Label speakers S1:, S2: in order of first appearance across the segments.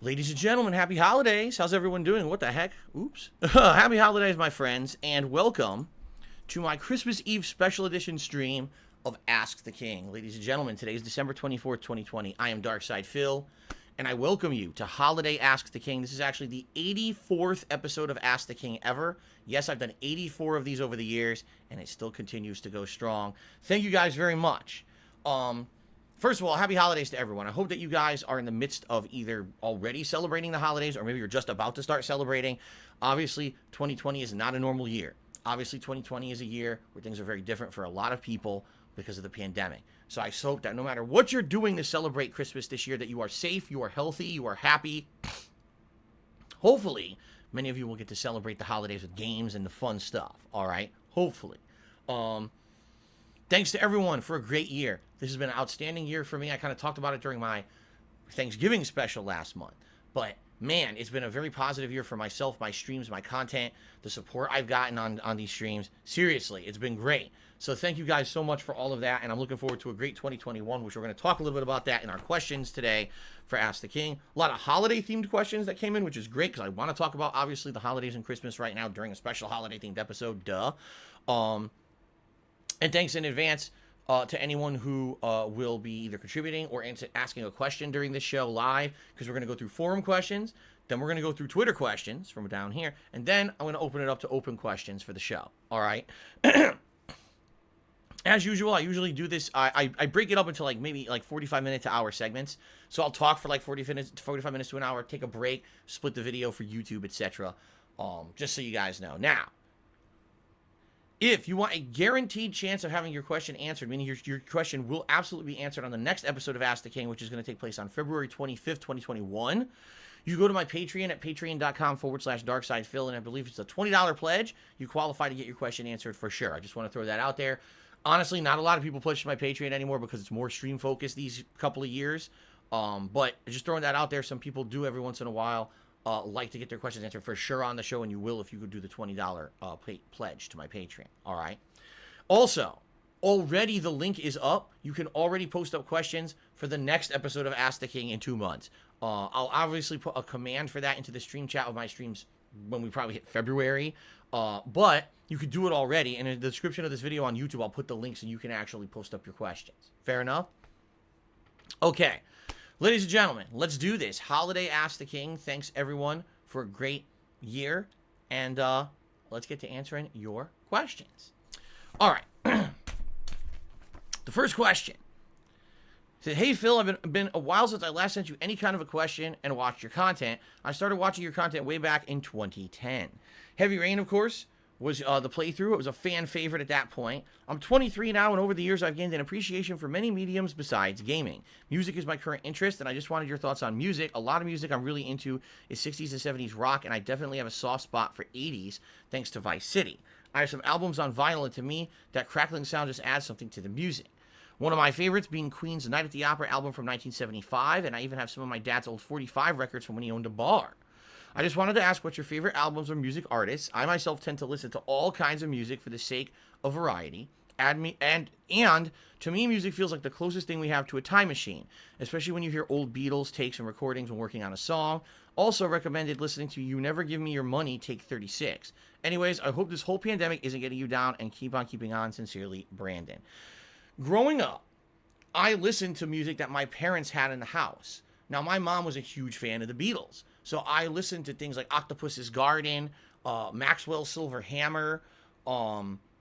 S1: Ladies and gentlemen, happy holidays. How's everyone doing? What the heck? Oops. Happy holidays, my friends, and welcome to my Christmas Eve special edition stream of Ask the King. Ladies and gentlemen, today is December 24th, 2020. I am Darkside Phil, and I welcome you to Holiday Ask the King. This is actually the 84th episode of Ask the King ever. Yes, I've done 84 of these over the years, and it still continues to go strong. Thank you guys very much. First of all, happy holidays to everyone. I hope that you guys are in the midst of either already celebrating the holidays or maybe you're just about to start celebrating. Obviously, 2020 is not a normal year. Obviously, 2020 is a year where things are very different for a lot of people because of the pandemic. So I hope that no matter what you're doing to celebrate Christmas this year, that you are safe, you are healthy, you are happy. Hopefully, many of you will get to celebrate the holidays with games and the fun stuff, all right? Hopefully. Thanks to everyone for a great year. This has been an outstanding year for me. I kind of talked about it during my Thanksgiving special last month. But, man, it's been a very positive year for myself, my streams, my content, the support I've gotten on these streams. Seriously, it's been great. So thank you guys so much for all of that. And I'm looking forward to a great 2021, which we're going to talk a little bit about that in our questions today for Ask the King. A lot of holiday-themed questions that came in, which is great because I want to talk about, obviously, the holidays and Christmas right now during a special holiday-themed episode. Duh. And thanks in advance to anyone who will be either contributing or asking a question during this show live, because we're going to go through forum questions, then we're going to go through Twitter questions from down here, and then I'm going to open it up to open questions for the show. All right? As usual, I usually do this. I break it up into maybe 45-minute to hour segments. So I'll talk for 45 minutes to an hour, take a break, split the video for YouTube, etc. Just so you guys know. Now, if you want a guaranteed chance of having your question answered, meaning your question will absolutely be answered on the next episode of Ask the King, which is going to take place on February 25th, 2021, you go to my Patreon at patreon.com/DarksidePhil, and I believe it's a $20 pledge. You qualify to get your question answered for sure. I just want to throw that out there. Honestly, not a lot of people pledge to my Patreon anymore because it's more stream focused these couple of years. But just throwing that out there, some people do every once in a while like to get their questions answered for sure on the show, and you will if you could do the $20 pledge to my Patreon. All right. Also, already the link is up. You can already post up questions for the next episode of Ask the King in 2 months. I'll obviously put a command for that into the stream chat of my streams when we probably hit February. But you could do it already. And in the description of this video on YouTube, I'll put the link so you can actually post up your questions. Fair enough? Okay. Ladies and gentlemen, let's do this. Holiday Ask the King. Thanks, everyone, for a great year. And let's get to answering your questions. All right. The first question said, "Hey, Phil, it's been a while since I last sent you any kind of a question and watched your content. I started watching your content way back in 2010. Heavy Rain, of course, was the playthrough. It was a fan favorite at that point. I'm 23 now, and over the years, I've gained an appreciation for many mediums besides gaming. Music is my current interest, and I just wanted your thoughts on music. A lot of music I'm really into is 60s and 70s rock, and I definitely have a soft spot for 80s, thanks to Vice City. I have some albums on vinyl, and to me, that crackling sound just adds something to the music. One of my favorites being Queen's Night at the Opera album from 1975, and I even have some of my dad's old 45 records from when he owned a bar. I just wanted to ask what your favorite albums or music artists. I myself tend to listen to all kinds of music for the sake of variety. And to me, music feels like the closest thing we have to a time machine, especially when you hear old Beatles takes and recordings when working on a song. Also recommended listening to You Never Give Me Your Money, Take 36. Anyways, I hope this whole pandemic isn't getting you down, and keep on keeping on. Sincerely, Brandon." Growing up, I listened to music that my parents had in the house. Now, my mom was a huge fan of the Beatles, so I listened to things like Octopus's Garden, Maxwell's Silver Hammer,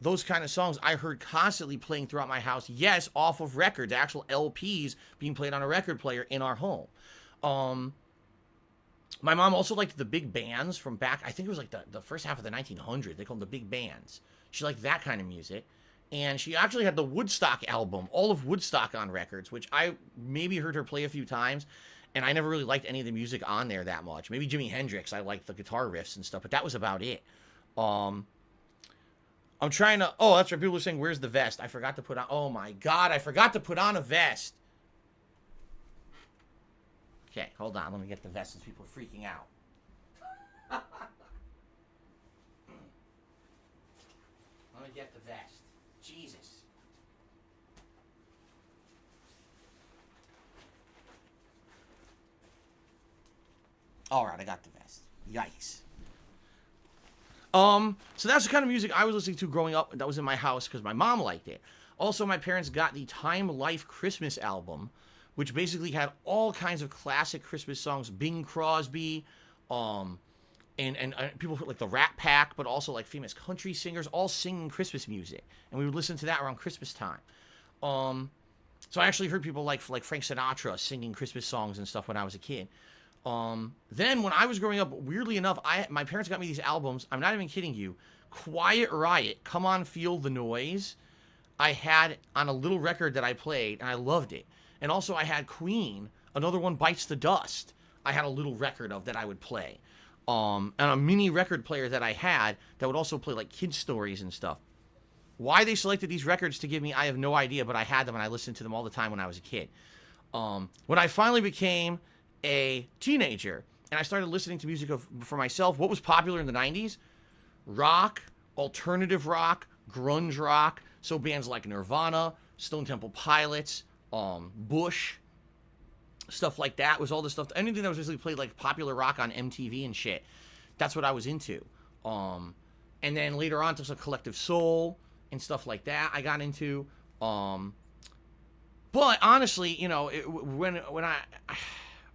S1: those kind of songs I heard constantly playing throughout my house. Yes, off of records, actual LPs being played on a record player in our home. My mom also liked the big bands from back, I think it was like the first half of the 1900s. They called them the big bands. She liked that kind of music. And she actually had the Woodstock album, all of Woodstock on records, which I maybe heard her play a few times. And I never really liked any of the music on there that much. Maybe Jimi Hendrix, I liked the guitar riffs and stuff, but that was about it. I'm trying to, oh, that's right, people are saying, where's the vest? I forgot to put on, oh my God, I forgot to put on a vest. Okay, hold on, let me get the vest since people are freaking out. Let me get the vest. Jesus. All right, I got the vest. Yikes. So that's the kind of music I was listening to growing up. That was in my house because my mom liked it. Also, my parents got the Time Life Christmas album, which basically had all kinds of classic Christmas songs. Bing Crosby, and people like the Rat Pack, but also like famous country singers, all singing Christmas music, and we would listen to that around Christmas time. So I actually heard people like Frank Sinatra singing Christmas songs and stuff when I was a kid. Then when I was growing up, weirdly enough, my parents got me these albums. I'm not even kidding you. Quiet Riot, Come On Feel the Noise, I had on a little record that I played, and I loved it. And also I had Queen, Another One Bites the Dust, I had a little record of that I would play. And a mini record player that I had that would also play like kids stories and stuff. Why they selected these records to give me, I have no idea, but I had them and I listened to them all the time when I was a kid. When I finally became a teenager and I started listening to music for myself, what was popular in the 90s? Rock, alternative rock, grunge rock. So bands like Nirvana, Stone Temple Pilots, Bush, stuff like that was all the stuff. Anything that was basically played like popular rock on MTV and shit. That's what I was into. And then later on, there's a Collective Soul and stuff like that I got into. But honestly, you know, when I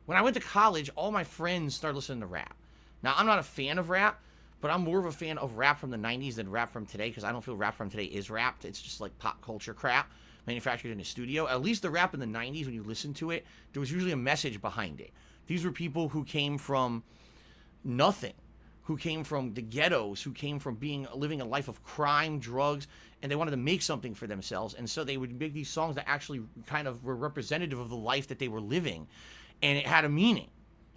S1: went to college, all my friends started listening to rap. Now, I'm not a fan of rap, but I'm more of a fan of rap from the 90s than rap from today, because I don't feel rap from today is rap. It's just like pop culture crap manufactured in a studio. At least the rap in the 90s, when you listen to it, there was usually a message behind it. These were people who came from nothing, who came from the ghettos, who came from living a life of crime, drugs, and they wanted to make something for themselves. And so they would make these songs that actually kind of were representative of the life that they were living, and it had a meaning.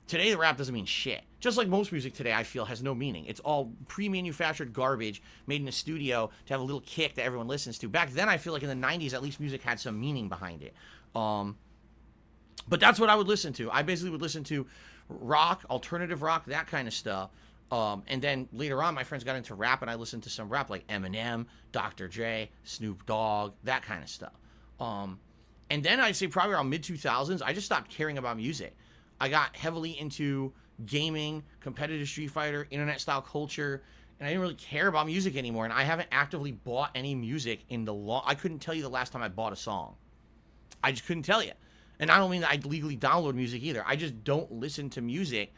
S1: Today, the rap doesn't mean shit. Just like most music today, I feel, has no meaning. It's all pre-manufactured garbage made in a studio to have a little kick that everyone listens to. Back then, I feel like in the 90s, at least music had some meaning behind it. But that's what I would listen to. I basically would listen to rock, alternative rock, that kind of stuff. And then later on, my friends got into rap, and I listened to some rap like Eminem, Dr. Dre, Snoop Dogg, that kind of stuff. And then I'd say probably around mid-2000s, I just stopped caring about music. I got heavily into gaming, competitive Street Fighter, internet-style culture, and I didn't really care about music anymore. And I haven't actively bought any music in the I couldn't tell you the last time I bought a song. I just couldn't tell you. And I don't mean that I legally download music either. I just don't listen to music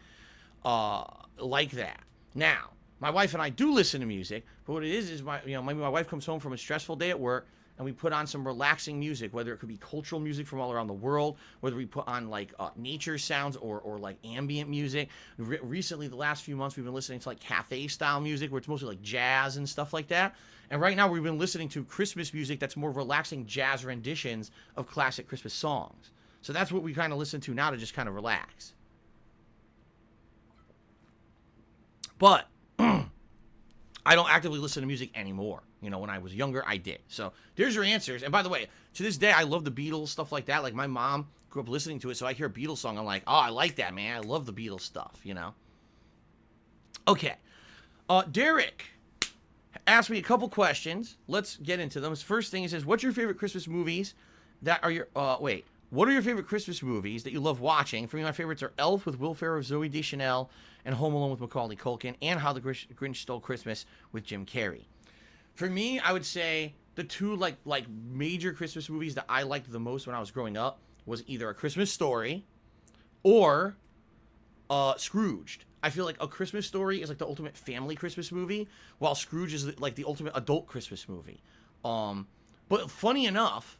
S1: like that. Now, my wife and I do listen to music, but what it is maybe my wife comes home from a stressful day at work, and we put on some relaxing music, whether it could be cultural music from all around the world, whether we put on like nature sounds or like ambient music. Recently, the last few months, we've been listening to like cafe style music, where it's mostly like jazz and stuff like that. And right now, we've been listening to Christmas music that's more relaxing jazz renditions of classic Christmas songs. So that's what we kind of listen to now to just kind of relax. But I don't actively listen to music anymore. You know, when I was younger, I did. So there's your answers. And by the way, to this day, I love the Beatles, stuff like that. Like my mom grew up listening to it, so I hear a Beatles song, I'm like, oh, I like that, man. I love the Beatles stuff, you know. Okay. Derek asked me a couple questions. Let's get into them. First thing, he says, what's your favorite Christmas movies that are your, what are your favorite Christmas movies that you love watching? For me, my favorites are Elf with Will Ferrell, Zooey Deschanel, and Home Alone with Macaulay Culkin, and How the Grinch Stole Christmas with Jim Carrey. For me, I would say the two like major Christmas movies that I liked the most when I was growing up was either A Christmas Story or Scrooged. I feel like A Christmas Story is like the ultimate family Christmas movie, while Scrooge is like the ultimate adult Christmas movie. But funny enough,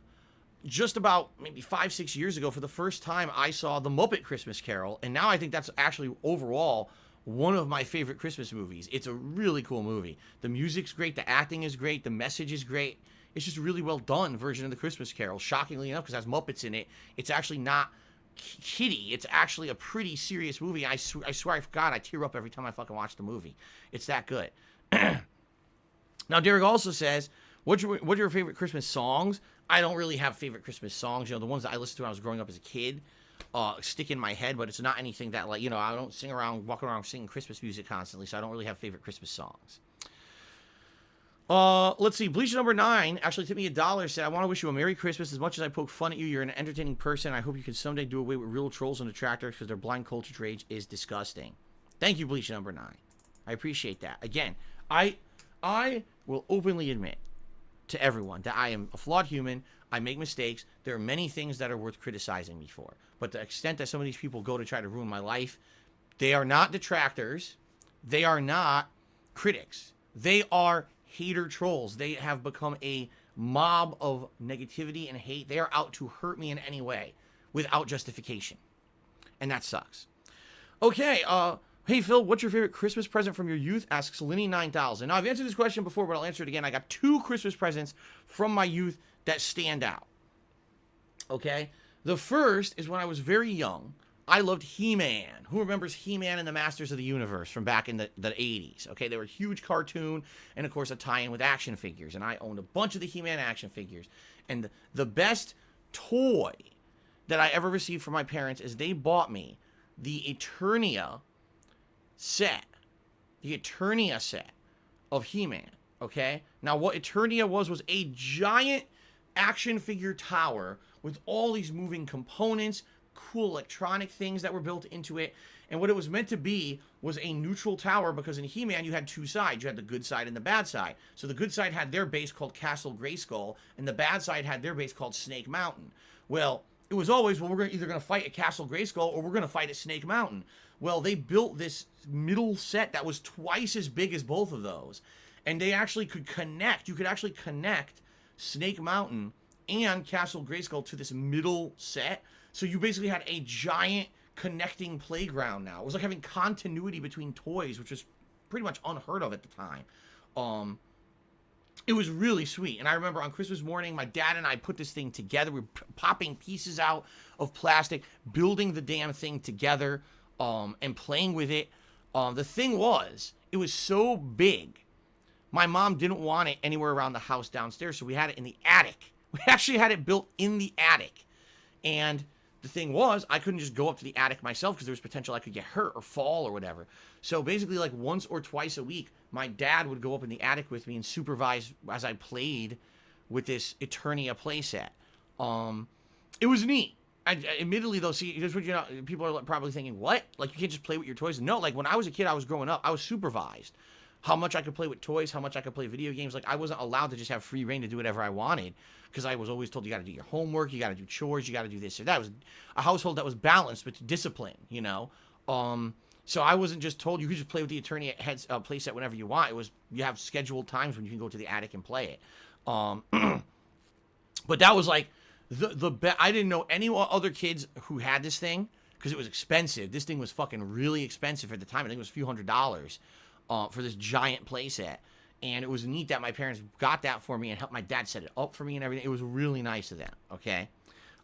S1: just about maybe 5-6 years ago, for the first time, I saw The Muppet Christmas Carol, and now I think that's actually overall one of my favorite Christmas movies. It's a really cool movie. The music's great, the acting is great, the message is great. It's just a really well done version of The Christmas Carol. Shockingly enough, because it has Muppets in it, it's actually not kiddie. It's actually a pretty serious movie. I swear, God, I tear up every time I fucking watch the movie. It's that good. Now, Derek also says, what are your favorite Christmas songs? I don't really have favorite Christmas songs. You know, the ones that I listened to when I was growing up as a kid stick in my head, but it's not anything that, like, you know, I don't walk around singing Christmas music constantly, so I don't really have favorite Christmas songs. Let's see. Bleach number 9 actually tipped me $1. Said, I want to wish you a Merry Christmas. As much as I poke fun at you, you're an entertaining person. I hope you can someday do away with real trolls and detractors because their blind culture rage is disgusting. Thank you, Bleach number 9. I appreciate that. Again, I will openly admit to everyone that I am a flawed human. I make mistakes. There are many things that are worth criticizing me for. But the extent that some of these people go to try to ruin my life, they are not detractors. They are not critics. They are hater trolls. They have become a mob of negativity and hate. They are out to hurt me in any way without justification. And that sucks. Okay, hey Phil, what's your favorite Christmas present from your youth? Asks Linny9000. Now, I've answered this question before, but I'll answer it again. I got 2 Christmas presents from my youth that stand out. Okay? The first is when I was very young. I loved He-Man. Who remembers He-Man and the Masters of the Universe from back in the 80s? Okay, they were a huge cartoon and, of course, a tie-in with action figures. And I owned a bunch of the He-Man action figures. And the best toy that I ever received from my parents is they bought me the Eternia set. The Eternia set of He-Man. Okay? Now, what Eternia was a giant action figure tower with all these moving components, cool electronic things that were built into it. And what it was meant to be was a neutral tower, because in He-Man you had 2 sides. You had the good side and the bad side. So the good side had their base called Castle Grayskull, and the bad side had their base called Snake Mountain. Well, it was always, well, we're either going to fight at Castle Grayskull or we're going to fight at Snake Mountain. Well, they built this middle set that was twice as big as both of those. And they actually could connect. You could actually connect Snake Mountain and Castle Grayskull to this middle set. So you basically had a giant connecting playground now. It was like having continuity between toys, which was pretty much unheard of at the time. It was really sweet. And I remember on Christmas morning, my dad and I put this thing together. We were popping pieces out of plastic, building the damn thing together, and playing with it. The thing was, it was so big, my mom didn't want it anywhere around the house downstairs, so we had it in the attic. We actually had it built in the attic. And the thing was, I couldn't just go up to the attic myself because there was potential I could get hurt or fall or whatever. So basically, like once or twice a week, my dad would go up in the attic with me and supervise as I played with this Eternia playset. It was neat. Admittedly, though, see, here's what people are probably thinking, what? Like, you can't just play with your toys? No, like, when I was a kid, I was growing up, I was supervised. How much I could play with toys, how much I could play video games. Like, I wasn't allowed to just have free reign to do whatever I wanted, because I was always told you got to do your homework, you got to do chores, you got to do this or that. It was a household that was balanced with discipline, you know? So I wasn't just told you could just play with the Eternia playset whenever you want. It was, you have scheduled times when you can go to the attic and play it. But that was like, I didn't know any other kids who had this thing, because it was expensive. This thing was fucking really expensive at the time. I think it was a few $100s. For this giant playset. And it was neat that my parents got that for me and helped my dad set it up for me and everything. It was really nice of them, okay?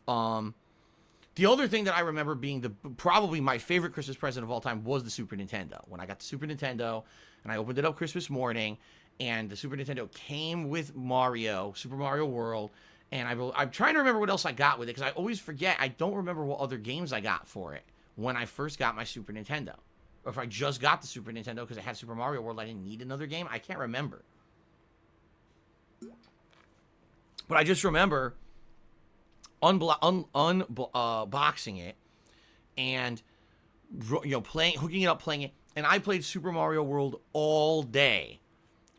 S1: The other thing that I remember being probably my favorite Christmas present of all time was the Super Nintendo. When I got the Super Nintendo and I opened it up Christmas morning, and the Super Nintendo came with Mario, Super Mario World, and I'm trying to remember what else I got with it, because I always forget. I don't remember what other games I got for it when I first got my Super Nintendo. Or if I just got the Super Nintendo because it had Super Mario World, I didn't need another game. I can't remember. But I just remember unboxing it and, you know, hooking it up, playing it. And I played Super Mario World all day,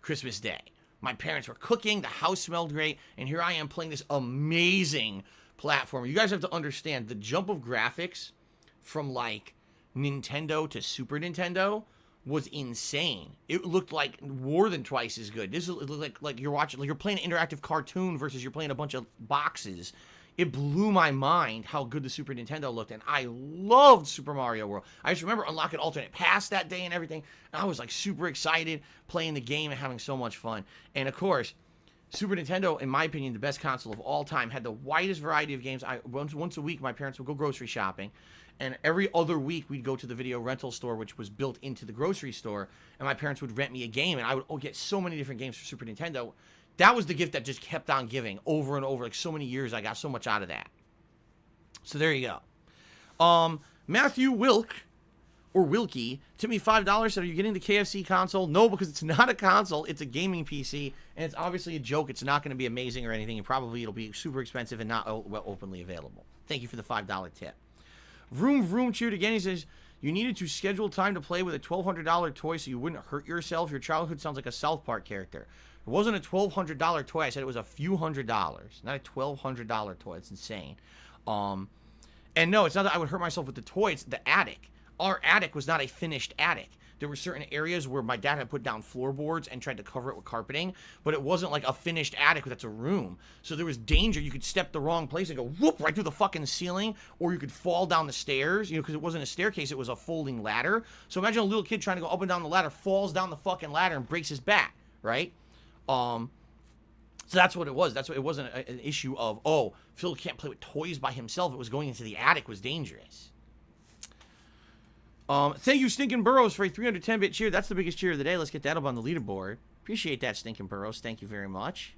S1: Christmas Day. My parents were cooking, the house smelled great, and here I am playing this amazing platform. You guys have to understand, the jump of graphics from, like, Nintendo to Super Nintendo was insane. It looked like more than twice as good. This looked like you're watching, like you're playing an interactive cartoon versus you're playing a bunch of boxes. It blew my mind how good the Super Nintendo looked, and I loved Super Mario World. I just remember unlocking alternate paths that day and everything, and I was like super excited playing the game and having so much fun. And of course, Super Nintendo, in my opinion, the best console of all time, had the widest variety of games. Once a week, my parents would go grocery shopping, and every other week, we'd go to the video rental store, which was built into the grocery store, and my parents would rent me a game, and I would get so many different games for Super Nintendo. That was the gift that just kept on giving over and over. Like, so many years, I got so much out of that. So there you go. Matthew Wilk, or Wilkie, tip me $5. Said, are you getting the KFC console? No, because it's not a console. It's a gaming PC, and it's obviously a joke. It's not going to be amazing or anything, and probably it'll be super expensive and not openly available. Thank you for the $5 tip. Vroom Vroom chewed again. He says, you needed to schedule time to play with a $1,200 toy so you wouldn't hurt yourself. Your childhood sounds like a South Park character. It wasn't a $1,200 toy. I said it was a few $100s, not a $1,200 toy. It's insane. And no, it's not that I would hurt myself with the toy. It's the attic. Our attic was not a finished attic. There were certain areas where my dad had put down floorboards and tried to cover it with carpeting, but it wasn't like a finished attic that's a room. So there was danger. You could step the wrong place and go whoop right through the fucking ceiling, or you could fall down the stairs, because it wasn't a staircase, it was a folding ladder. So imagine a little kid trying to go up and down the ladder, falls down the fucking ladder and breaks his back, right? So that's what it was. It wasn't an issue of, oh, Phil can't play with toys by himself. It was going into the attic was dangerous. Thank you, Stinking Burrows, for a 310-bit cheer. That's the biggest cheer of the day. Let's get that up on the leaderboard. Appreciate that, Stinking Burrows. Thank you very much.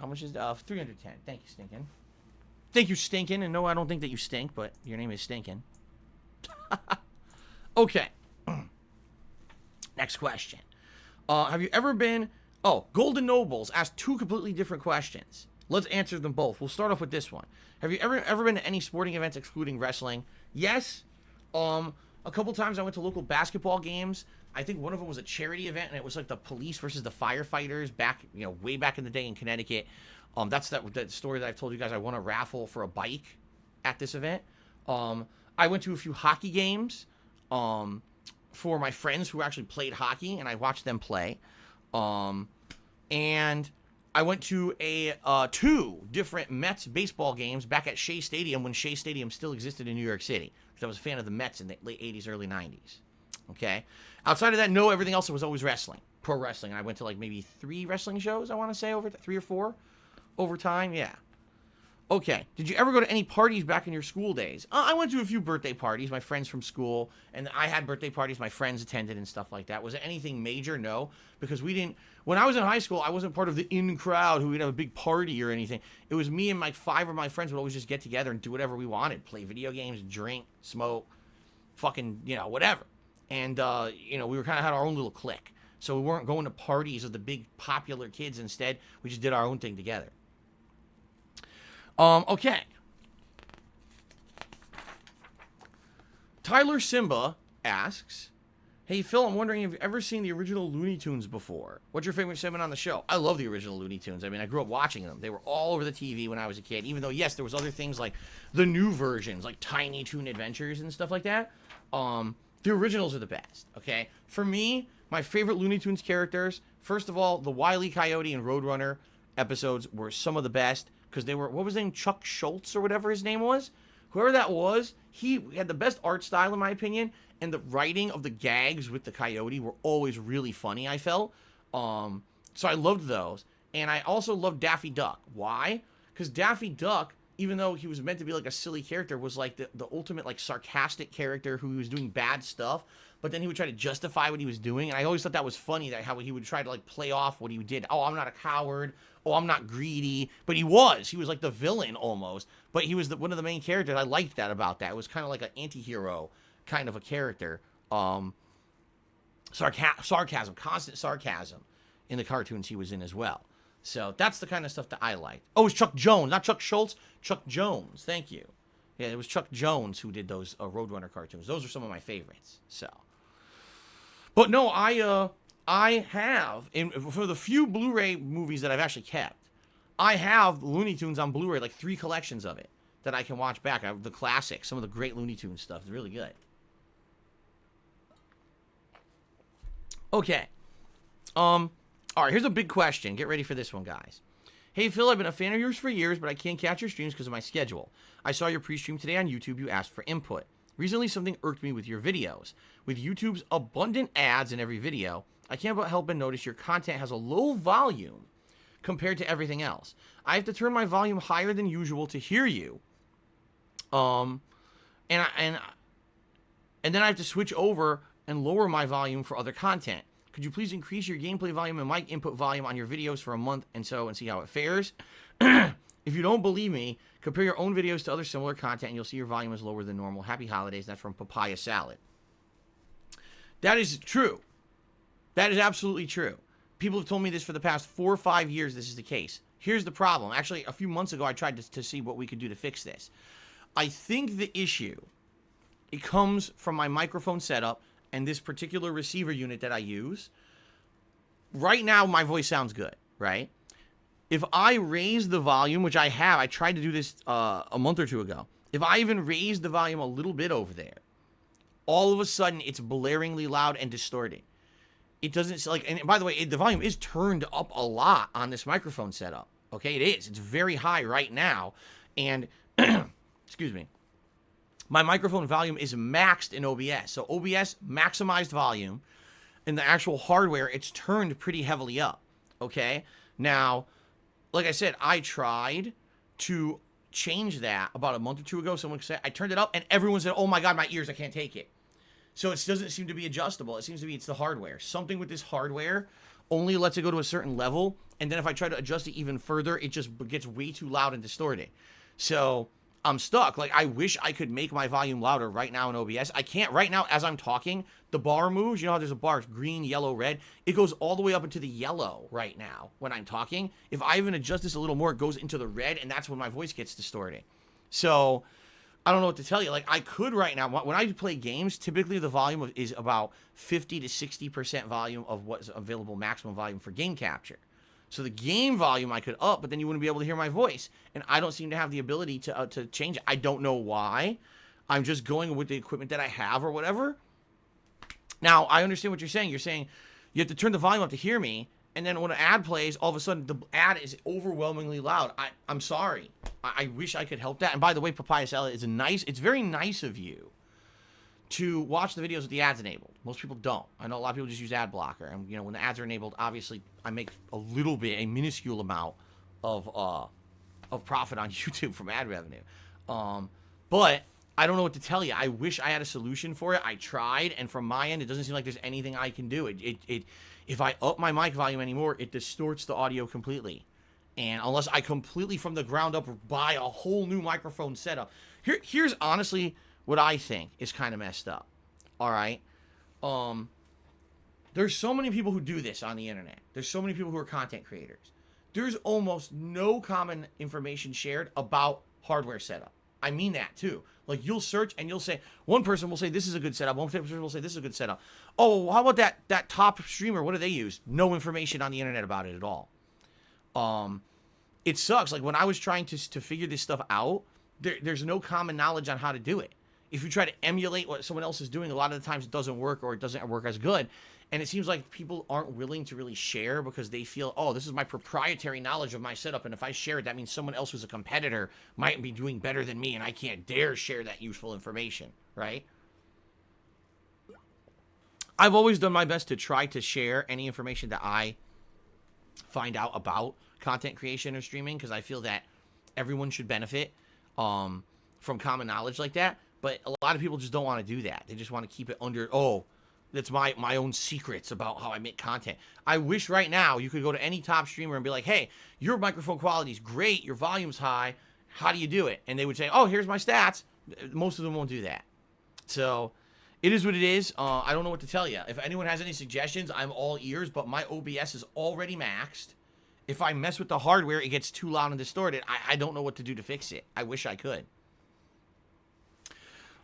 S1: How much is 310? Thank you, Stinking. Thank you, Stinking. And no, I don't think that you stink, but your name is Stinking. Okay. Next question. Have you ever been... Oh, Golden Nobles asked 2 completely different questions. Let's answer them both. We'll start off with this one. Have you ever been to any sporting events excluding wrestling? Yes. A couple times I went to local basketball games. I think one of them was a charity event, and it was like the police versus the firefighters back, way back in the day in Connecticut. That's that story that I've told you guys. I won a raffle for a bike at this event. I went to a few hockey games for my friends who actually played hockey, and I watched them play. And I went to 2 different Mets baseball games back at Shea Stadium when Shea Stadium still existed in New York City. Because I was a fan of the Mets in the late 80s, early 90s. Okay? Outside of that, no, everything else was always wrestling. Pro wrestling. And I went to like maybe 3 wrestling shows, I want to say, 3 or 4 over time. Yeah. Okay. Did you ever go to any parties back in your school days? I went to a few birthday parties, my friends from school, and I had birthday parties my friends attended and stuff like that. Was it anything major? No, because we didn't... When I was in high school, I wasn't part of the in crowd who would have a big party or anything. It was me and my 5 of my friends would always just get together and do whatever we wanted. Play video games, drink, smoke, fucking, whatever. And, we were kind of had our own little clique. So we weren't going to parties of the big popular kids. Instead, we just did our own thing together. Okay. Tyler Simba asks, hey, Phil, I'm wondering if you've ever seen the original Looney Tunes before. What's your favorite segment on the show? I love the original Looney Tunes. I mean, I grew up watching them. They were all over the TV when I was a kid, even though, yes, there was other things like the new versions, like Tiny Toon Adventures and stuff like that. The originals are the best, okay? For me, my favorite Looney Tunes characters, first of all, the Wile E. Coyote and Roadrunner episodes were some of the best. Because they were, what was his name? Chuck Schultz or whatever his name was? Whoever that was, he had the best art style in my opinion. And the writing of the gags with the coyote were always really funny, I felt. So I loved those. And I also loved Daffy Duck. Why? Because Daffy Duck, even though he was meant to be like a silly character, was like the ultimate like sarcastic character who was doing bad stuff. But then he would try to justify what he was doing. And I always thought that was funny, that how he would try to like play off what he did. Oh, I'm not a coward. Oh, I'm not greedy. But he was like the villain almost. But he was one of the main characters. I liked that about that. It was kind of like an anti-hero kind of a character. Sarcasm, constant sarcasm in the cartoons he was in as well. So that's the kind of stuff that I liked. Oh, it was Chuck Jones, not Chuck Schultz. Chuck Jones. Thank you. Yeah, it was Chuck Jones who did those Roadrunner cartoons. Those are some of my favorites. So, but no, I have, for the few Blu-ray movies that I've actually kept, I have Looney Tunes on Blu-ray, like 3 collections of it that I can watch back. I have the classics, some of the great Looney Tunes stuff. It's really good. Okay. All right, here's a big question. Get ready for this one, guys. Hey, Phil, I've been a fan of yours for years, but I can't catch your streams because of my schedule. I saw your pre-stream today on YouTube. You asked for input. Recently, something irked me with your videos. With YouTube's abundant ads in every video, I can't but help but notice your content has a low volume compared to everything else. I have to turn my volume higher than usual to hear you. And then I have to switch over and lower my volume for other content. Could you please increase your gameplay volume and mic input volume on your videos for a month and see how it fares? If If you don't believe me, compare your own videos to other similar content and you'll see your volume is lower than normal. Happy holidays. That's from Papaya Salad. That is true. That is absolutely true. People have told me this for the past 4 or 5 years. This is the case. Here's the problem. Actually, a few months ago, I tried to see what we could do to fix this. I think the issue, it comes from my microphone setup and this particular receiver unit that I use. Right now, my voice sounds good, right? If I raise the volume, which I have, I tried to do this a month or two ago. If I even raise the volume a little bit over there, all of a sudden, it's blaringly loud and distorted. It doesn't, like, and by the way, the volume is turned up a lot on this microphone setup. Okay, it is. It's very high right now. And, excuse me, my microphone volume is maxed in OBS. So OBS maximized volume. In the actual hardware, it's turned pretty heavily up. Okay, now, like I said, I tried to change that about a month or two ago. Someone said, I turned it up, and everyone said, oh my God, my ears, I can't take it. So it doesn't seem to be adjustable. It seems to be it's the hardware. Something with this hardware only lets it go to a certain level, and then if I try to adjust it even further, it just gets way too loud and distorted. So I'm stuck. Like, I wish I could make my volume louder right now in OBS. I can't right now as I'm talking. The bar moves. You know how there's a bar, it's green, yellow, red. It goes all the way up into the yellow right now when I'm talking. If I even adjust this a little more, it goes into the red, and that's when my voice gets distorted. So I don't know what to tell you. Like, I could right now, when I play games, typically the volume is about 50 to 60% volume of what's available maximum volume for game capture. So the game volume I could up, but then you wouldn't be able to hear my voice. And I don't seem to have the ability to change it. I don't know why. I'm just going with the equipment that I have or whatever. Now, I understand what you're saying. You're saying you have to turn the volume up to hear me. And then when an ad plays, all of a sudden the ad is overwhelmingly loud. I'm sorry. I wish I could help that. And by the way, Papaya Salad is it's very nice of you to watch the videos with the ads enabled. Most people don't. I know a lot of people just use ad blocker. And, you know, when the ads are enabled, obviously I make a little bit, a minuscule amount of profit on YouTube from ad revenue. But I don't know what to tell you. I wish I had a solution for it. I tried, and from my end, it doesn't seem like there's anything I can do. If I up my mic volume anymore, it distorts the audio completely. And unless I completely from the ground up buy a whole new microphone setup. Here's honestly what I think is kind of messed up. All right. There's so many people who do this on the internet. There's so many people who are content creators. There's almost no common information shared about hardware setup. I mean that too. Like, you'll search and you'll say, one person will say this is a good setup. One person will say this is a good setup. Oh, how about that top streamer? What do they use? No information on the internet about it at all. It sucks. Like, when I was trying to figure this stuff out, there's no common knowledge on how to do it. If you try to emulate what someone else is doing, a lot of the times it doesn't work, or it doesn't work as good. And it seems like people aren't willing to really share because they feel, oh, this is my proprietary knowledge of my setup, and if I share it, that means someone else who's a competitor might be doing better than me, and I can't dare share that useful information, right? I've always done my best to try to share any information that I find out about content creation or streaming, because I feel that everyone should benefit from common knowledge like that. But a lot of people just don't want to do that. They just want to keep it under, oh, that's my own secrets about how I make content. I wish right now you could go to any top streamer and be like, hey, your microphone quality is great, your volume's high, how do you do it? And they would say, oh, here's my stats. Most of them won't do that. So it is what it is. I don't know what to tell you. If anyone has any suggestions, I'm all ears, but my OBS is already maxed. If I mess with the hardware, it gets too loud and distorted. I don't know what to do to fix it. I wish I could.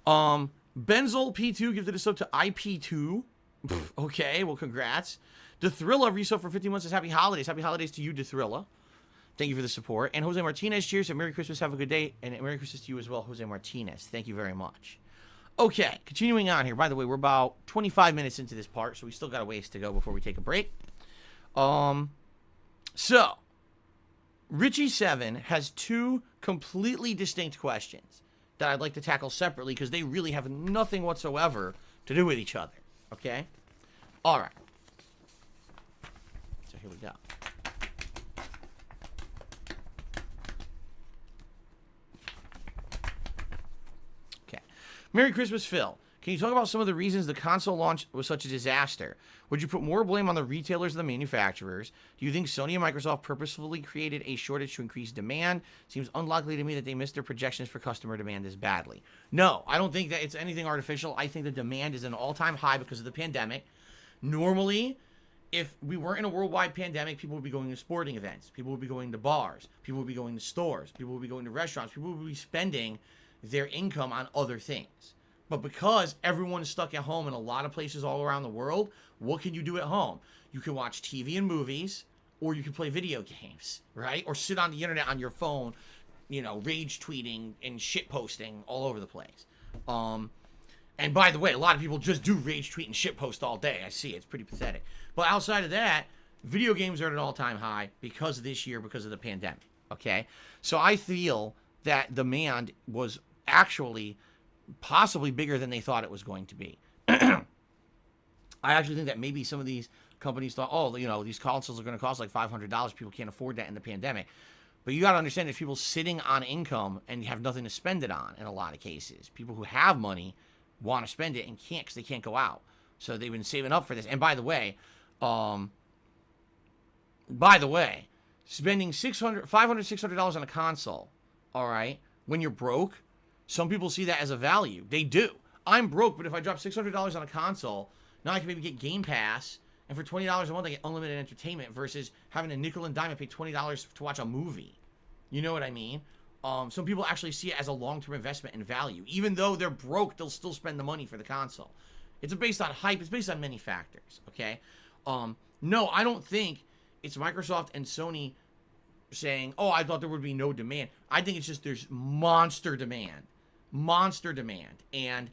S1: Benzol P2 gifted a sub to IP2. Okay, well, congrats. Dethrilla resub for 15 months says happy holidays. Happy holidays to you, Dethrilla. Thank you for the support. And Jose Martinez, cheers and Merry Christmas. Have a good day. And Merry Christmas to you as well, Jose Martinez. Thank you very much. Okay, continuing on here. By the way, we're about 25 minutes into this part, so we still got a ways to go before we take a break. So, Richie7 has two completely distinct questions that I'd like to tackle separately because they really have nothing whatsoever to do with each other. Okay? All right. So here we go. Okay. Merry Christmas, Phil. Can you talk about some of the reasons the console launch was such a disaster? Would you put more blame on the retailers than the manufacturers? Do you think Sony and Microsoft purposefully created a shortage to increase demand? Seems unlikely to me that they missed their projections for customer demand this badly. No, I don't think that it's anything artificial. I think the demand is an all-time high because of the pandemic. Normally, if we weren't in a worldwide pandemic, people would be going to sporting events. People would be going to bars. People would be going to stores. People would be going to restaurants. People would be spending their income on other things. But because everyone is stuck at home in a lot of places all around the world, what can you do at home? You can watch TV and movies, or you can play video games, right? Or sit on the internet on your phone, you know, rage tweeting and shit posting all over the place. And by the way, a lot of people just do rage tweet and shit post all day. I see it. It's pretty pathetic. But outside of that, video games are at an all-time high because of this year, because of the pandemic, okay? So I feel that demand was actually possibly bigger than they thought it was going to be. I actually think that maybe some of these companies thought, oh, you know, these consoles are going to cost like $500. People can't afford that in the pandemic. But you got to understand, there's people sitting on income and have nothing to spend it on in a lot of cases. People who have money want to spend it and can't because they can't go out. So they've been saving up for this. And by the way, spending $600 on a console, all right, when you're broke, some people see that as a value. They do. I'm broke, but if I drop $600 on a console, now I can maybe get Game Pass, and for $20 a month, I get unlimited entertainment versus having a nickel and dime and pay $20 to watch a movie. You know what I mean? Some people actually see it as a long-term investment in value. Even though they're broke, they'll still spend the money for the console. It's based on hype. It's based on many factors, okay? No, I don't think it's Microsoft and Sony saying, oh, I thought there would be no demand. I think it's just there's monster demand, and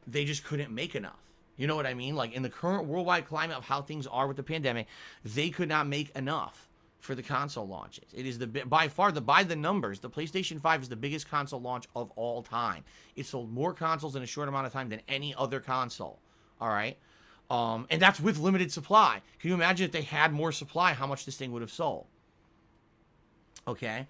S1: they just couldn't make enough. You know what I mean? Like, in the current worldwide climate of how things are with the pandemic, they could not make enough for the console launches. It is by far, by the numbers, the PlayStation 5 is the biggest console launch of all time. It sold more consoles in a short amount of time than any other console. All right? And that's with limited supply. Can you imagine if they had more supply, how much this thing would have sold? Okay?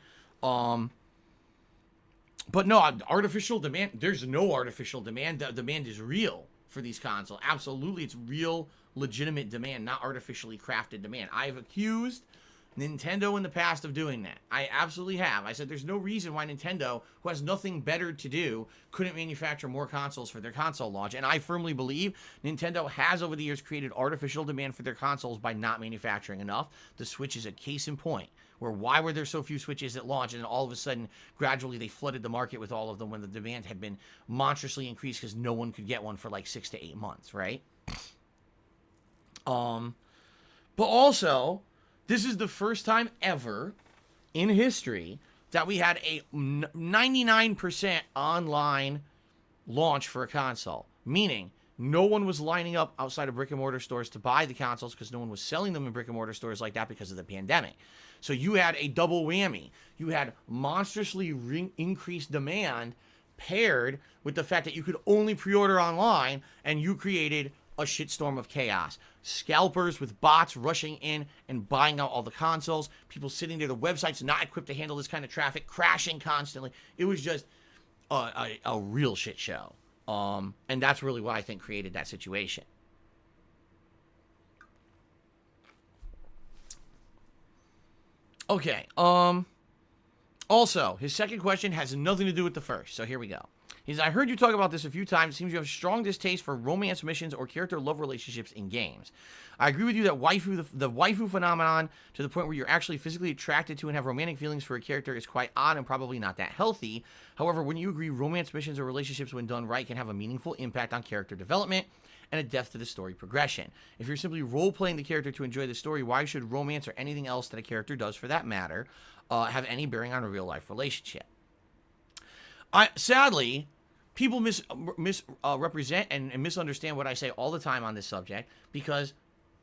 S1: But no, artificial demand, there's no artificial demand. The demand is real for these consoles. Absolutely, it's real, legitimate demand, not artificially crafted demand. I've accused Nintendo in the past of doing that. I absolutely have. I said there's no reason why Nintendo, who has nothing better to do, couldn't manufacture more consoles for their console launch. And I firmly believe Nintendo has over the years created artificial demand for their consoles by not manufacturing enough. The Switch is a case in point. Where why were there so few Switches at launch, and then all of a sudden, gradually, they flooded the market with all of them when the demand had been monstrously increased because no one could get one for like 6 to 8 months, right? But also, this is the first time ever in history that we had a 99% online launch for a console, meaning no one was lining up outside of brick and mortar stores to buy the consoles because no one was selling them in brick and mortar stores like that because of the pandemic. So you had a double whammy. You had monstrously increased demand paired with the fact that you could only pre-order online, and you created a shitstorm of chaos. Scalpers with bots rushing in and buying out all the consoles. People sitting there, the website's not equipped to handle this kind of traffic, crashing constantly. It was just a real shit show. And that's really what I think created that situation. Okay, also, his second question has nothing to do with the first, so here we go. He says, I heard you talk about this a few times. It seems you have strong distaste for romance missions or character love relationships in games. I agree with you that the waifu phenomenon, to the point where you're actually physically attracted to and have romantic feelings for a character, is quite odd and probably not that healthy. However, wouldn't you agree romance missions or relationships, when done right, can have a meaningful impact on character development and a depth to the story progression? If you're simply role-playing the character to enjoy the story, why should romance or anything else that a character does, for that matter, have any bearing on a real-life relationship? Sadly, people misrepresent and misunderstand what I say all the time on this subject, because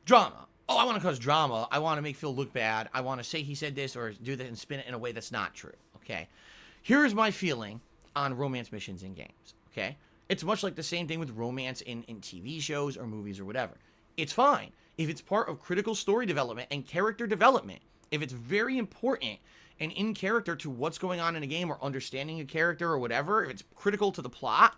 S1: drama. Oh, I want to cause drama. I want to make Phil look bad. I want to say he said this or do that and spin it in a way that's not true, okay? Here's my feeling on romance missions in games, okay? It's much like the same thing with romance in TV shows or movies or whatever. It's fine if it's part of critical story development and character development. If it's very important and in character to what's going on in a game, or understanding a character or whatever, if it's critical to the plot,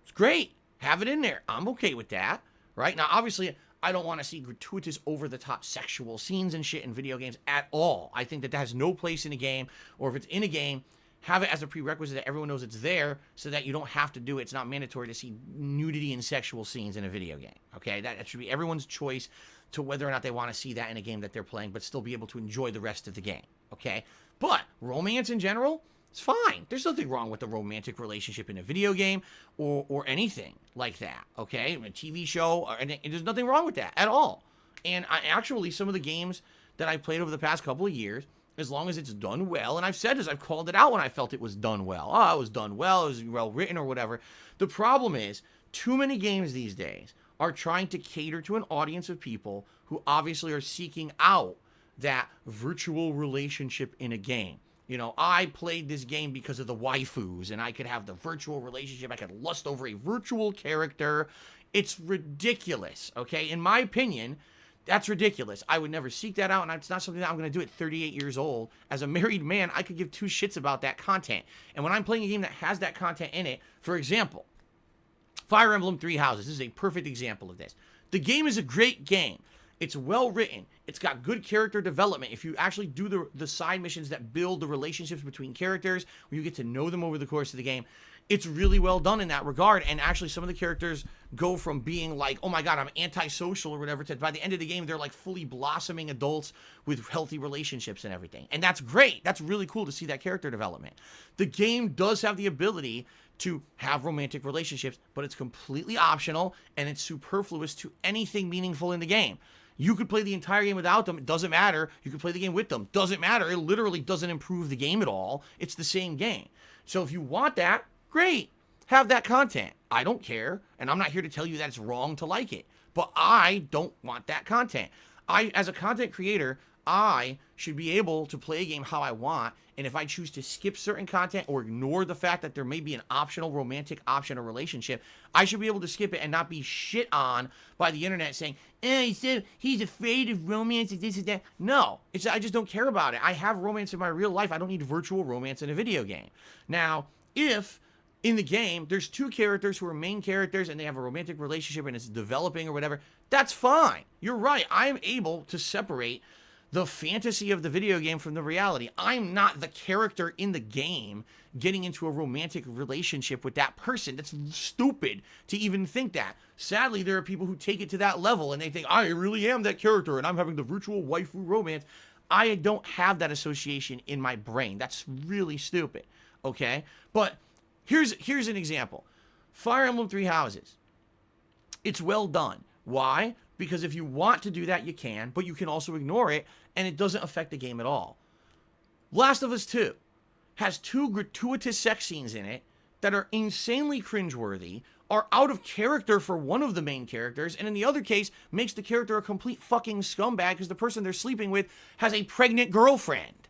S1: it's great. Have it in there. I'm okay with that, right? Now, obviously, I don't want to see gratuitous, over-the-top sexual scenes and shit in video games at all. I think that has no place in a game, or if it's in a game, have it as a prerequisite that everyone knows it's there so that you don't have to do it. It's not mandatory to see nudity and sexual scenes in a video game, okay? That should be everyone's choice to whether or not they want to see that in a game that they're playing, but still be able to enjoy the rest of the game, okay? But romance in general, it's fine. There's nothing wrong with a romantic relationship in a video game or anything like that, okay? A TV show, and there's nothing wrong with that at all. And actually, some of the games that I've played over the past couple of years, as long as it's done well, and I've said this, I've called it out when I felt it was done well. Oh, it was done well, it was well written or whatever. The problem is, too many games these days are trying to cater to an audience of people who obviously are seeking out that virtual relationship in a game. You know, I played this game because of the waifus, and I could have the virtual relationship. I could lust over a virtual character. It's ridiculous, okay? In my opinion, that's ridiculous. I would never seek that out, and it's not something that I'm going to do at 38 years old. As a married man, I could give two shits about that content. And when I'm playing a game that has that content in it, for example, Fire Emblem Three Houses. This is a perfect example of this. The game is a great game. It's well written. It's got good character development. If you actually do the side missions that build the relationships between characters, where you get to know them over the course of the game, it's really well done in that regard. And actually, some of the characters go from being like, oh my god, I'm antisocial or whatever, to by the end of the game, they're like fully blossoming adults with healthy relationships and everything. And that's great. That's really cool to see that character development. The game does have the ability to have romantic relationships, but it's completely optional and it's superfluous to anything meaningful in the game. You could play the entire game without them. It doesn't matter. You could play the game with them. Doesn't matter. It literally doesn't improve the game at all. It's the same game. So if you want that, great. Have that content. I don't care. And I'm not here to tell you that it's wrong to like it. But I don't want that content. As a content creator, I should be able to play a game how I want. And if I choose to skip certain content or ignore the fact that there may be an optional romantic option or relationship, I should be able to skip it and not be shit on by the internet saying, he said he's afraid of romance and this and that. No, I just don't care about it. I have romance in my real life. I don't need virtual romance in a video game. Now, if in the game there's two characters who are main characters and they have a romantic relationship and it's developing or whatever, that's fine. You're right. I'm able to separate the fantasy of the video game from the reality. I'm not the character in the game getting into a romantic relationship with that person. That's stupid to even think that. Sadly, there are people who take it to that level and they think, I really am that character and I'm having the virtual waifu romance. I don't have that association in my brain. That's really stupid, okay? But here's an example. Fire Emblem Three Houses. It's well done. Why? Because if you want to do that, you can, but you can also ignore it, and it doesn't affect the game at all. Last of Us 2 has two gratuitous sex scenes in it that are insanely cringeworthy, are out of character for one of the main characters, and in the other case, makes the character a complete fucking scumbag because the person they're sleeping with has a pregnant girlfriend.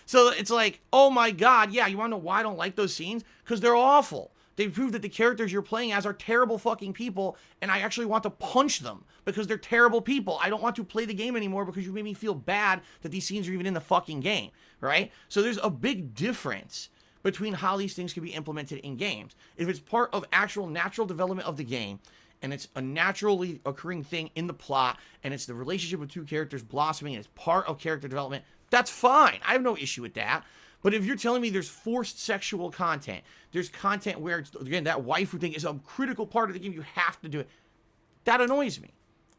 S1: So it's like, oh my god, yeah, you want to know why I don't like those scenes? Because they're awful. They prove that the characters you're playing as are terrible fucking people, and I actually want to punch them because they're terrible people. I don't want to play the game anymore because you made me feel bad that these scenes are even in the fucking game, right? So there's a big difference between how these things can be implemented in games. If it's part of actual natural development of the game, and it's a naturally occurring thing in the plot, and it's the relationship of two characters blossoming, and it's part of character development, that's fine. I have no issue with that. But if you're telling me there's forced sexual content, there's content where, it's, again, that waifu thing is a critical part of the game, you have to do it, that annoys me,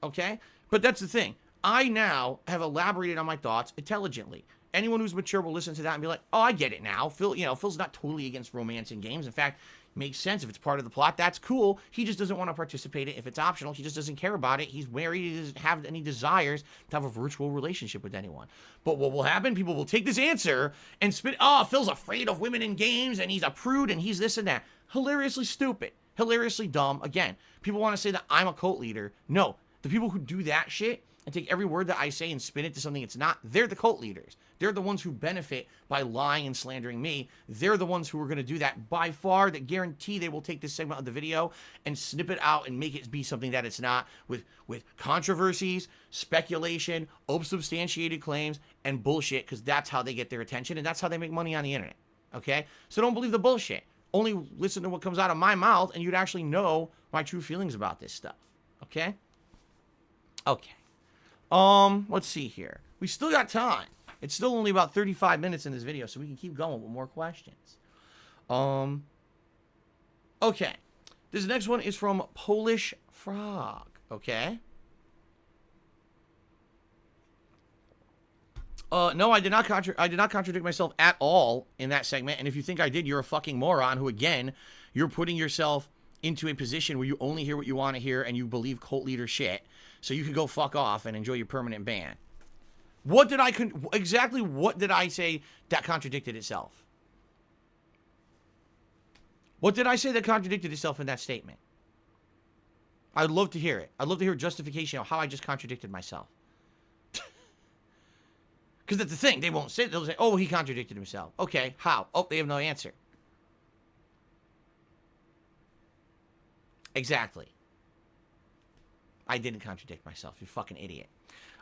S1: okay? But that's the thing. I now have elaborated on my thoughts intelligently. Anyone who's mature will listen to that and be like, oh, I get it now. Phil's not totally against romance in games. In fact, it makes sense. If it's part of the plot, that's cool. He just doesn't want to participate in it. If it's optional, he just doesn't care about it. He's married. He doesn't have any desires to have a virtual relationship with anyone. But what will happen? People will take this answer and spit, oh, Phil's afraid of women in games, and he's a prude, and he's this and that. Hilariously stupid. Hilariously dumb. Again, people want to say that I'm a cult leader. No, the people who do that shit and take every word that I say and spin it to something it's not, they're the cult leaders. They're the ones who benefit by lying and slandering me. They're the ones who are going to do that by far, that guarantee they will take this segment of the video and snip it out and make it be something that it's not, with controversies, speculation, unsubstantiated claims, and bullshit, because that's how they get their attention and that's how they make money on the internet, okay? So don't believe the bullshit. only listen to what comes out of my mouth, and you'd actually know my true feelings about this stuff. Okay? Okay. Let's see here. We still got time. It's still only about 35 minutes in this video, so we can keep going with more questions. Okay. This next one is from Polish Frog. Okay? No, I did not contradict myself at all in that segment. And if you think I did, you're a fucking moron who, again, you're putting yourself into a position where you only hear what you want to hear and you believe cult leader shit. So you can go fuck off and enjoy your permanent ban. What did I, exactly what did I say that contradicted itself? What did I say that contradicted itself in that statement? I'd love to hear it. I'd love to hear justification of how I just contradicted myself. Because that's the thing. They won't say, they'll say, oh, he contradicted himself. Okay, how? Oh, they have no answer. Exactly. I didn't contradict myself, you fucking idiot.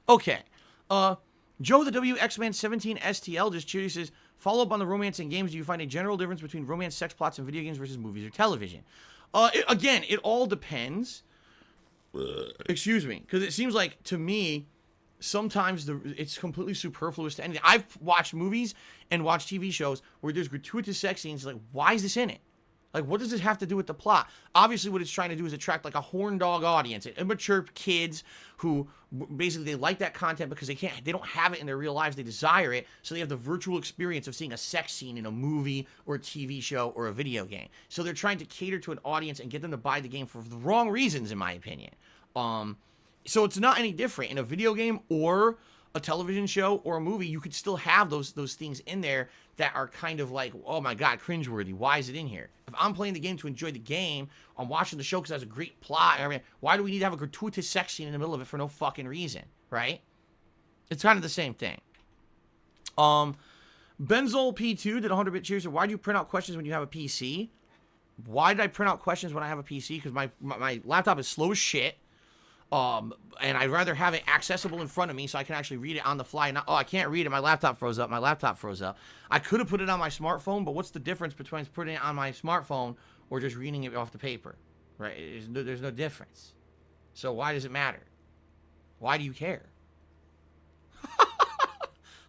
S1: Okay. Joe the WX-Man 17 STL just curious says, follow up on the romance in games. Do you find a general difference between romance sex plots in video games versus movies or television? Again, it all depends. Excuse me. Because it seems like, to me, sometimes it's completely superfluous to anything. I've watched movies and watched TV shows where there's gratuitous sex scenes. Like, why is this in it? Like, what does this have to do with the plot? Obviously, what it's trying to do is attract, like, a horn dog audience. Immature kids who, basically, they like that content because they don't have it in their real lives. They desire it, so they have the virtual experience of seeing a sex scene in a movie or a TV show or a video game. So they're trying to cater to an audience and get them to buy the game for the wrong reasons, in my opinion. So it's not any different. In a video game or a television show or a movie, you could still have those things in there that are kind of like, oh my god, cringeworthy. Why is it in here? If I'm playing the game to enjoy the game, I'm watching the show because it has a great plot. I mean, why do we need to have a gratuitous sex scene in the middle of it for no fucking reason, right? It's kind of the same thing. Benzol P2 did 100-bit cheers. Why do you print out questions when you have a PC? Why did I print out questions when I have a PC? Because my laptop is slow as shit. And I'd rather have it accessible in front of me so I can actually read it on the fly. Not, oh, I can't read it. My laptop froze up. I could have put it on my smartphone, but what's the difference between putting it on my smartphone or just reading it off the paper? Right? There's no difference. So why does it matter? Why do you care?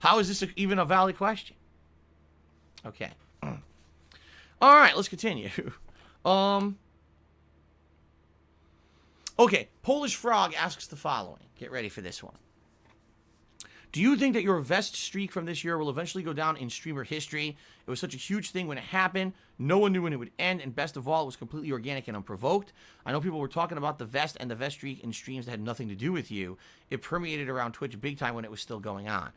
S1: How is this even a valid question? Okay. All right, let's continue. Okay, Polish Frog asks the following. Get ready for this one. Do you think that your vest streak from this year will eventually go down in streamer history? It was such a huge thing when it happened. No one knew when it would end, and best of all, it was completely organic and unprovoked. I know people were talking about the vest and the vest streak in streams that had nothing to do with you. It permeated around Twitch big time when it was still going on.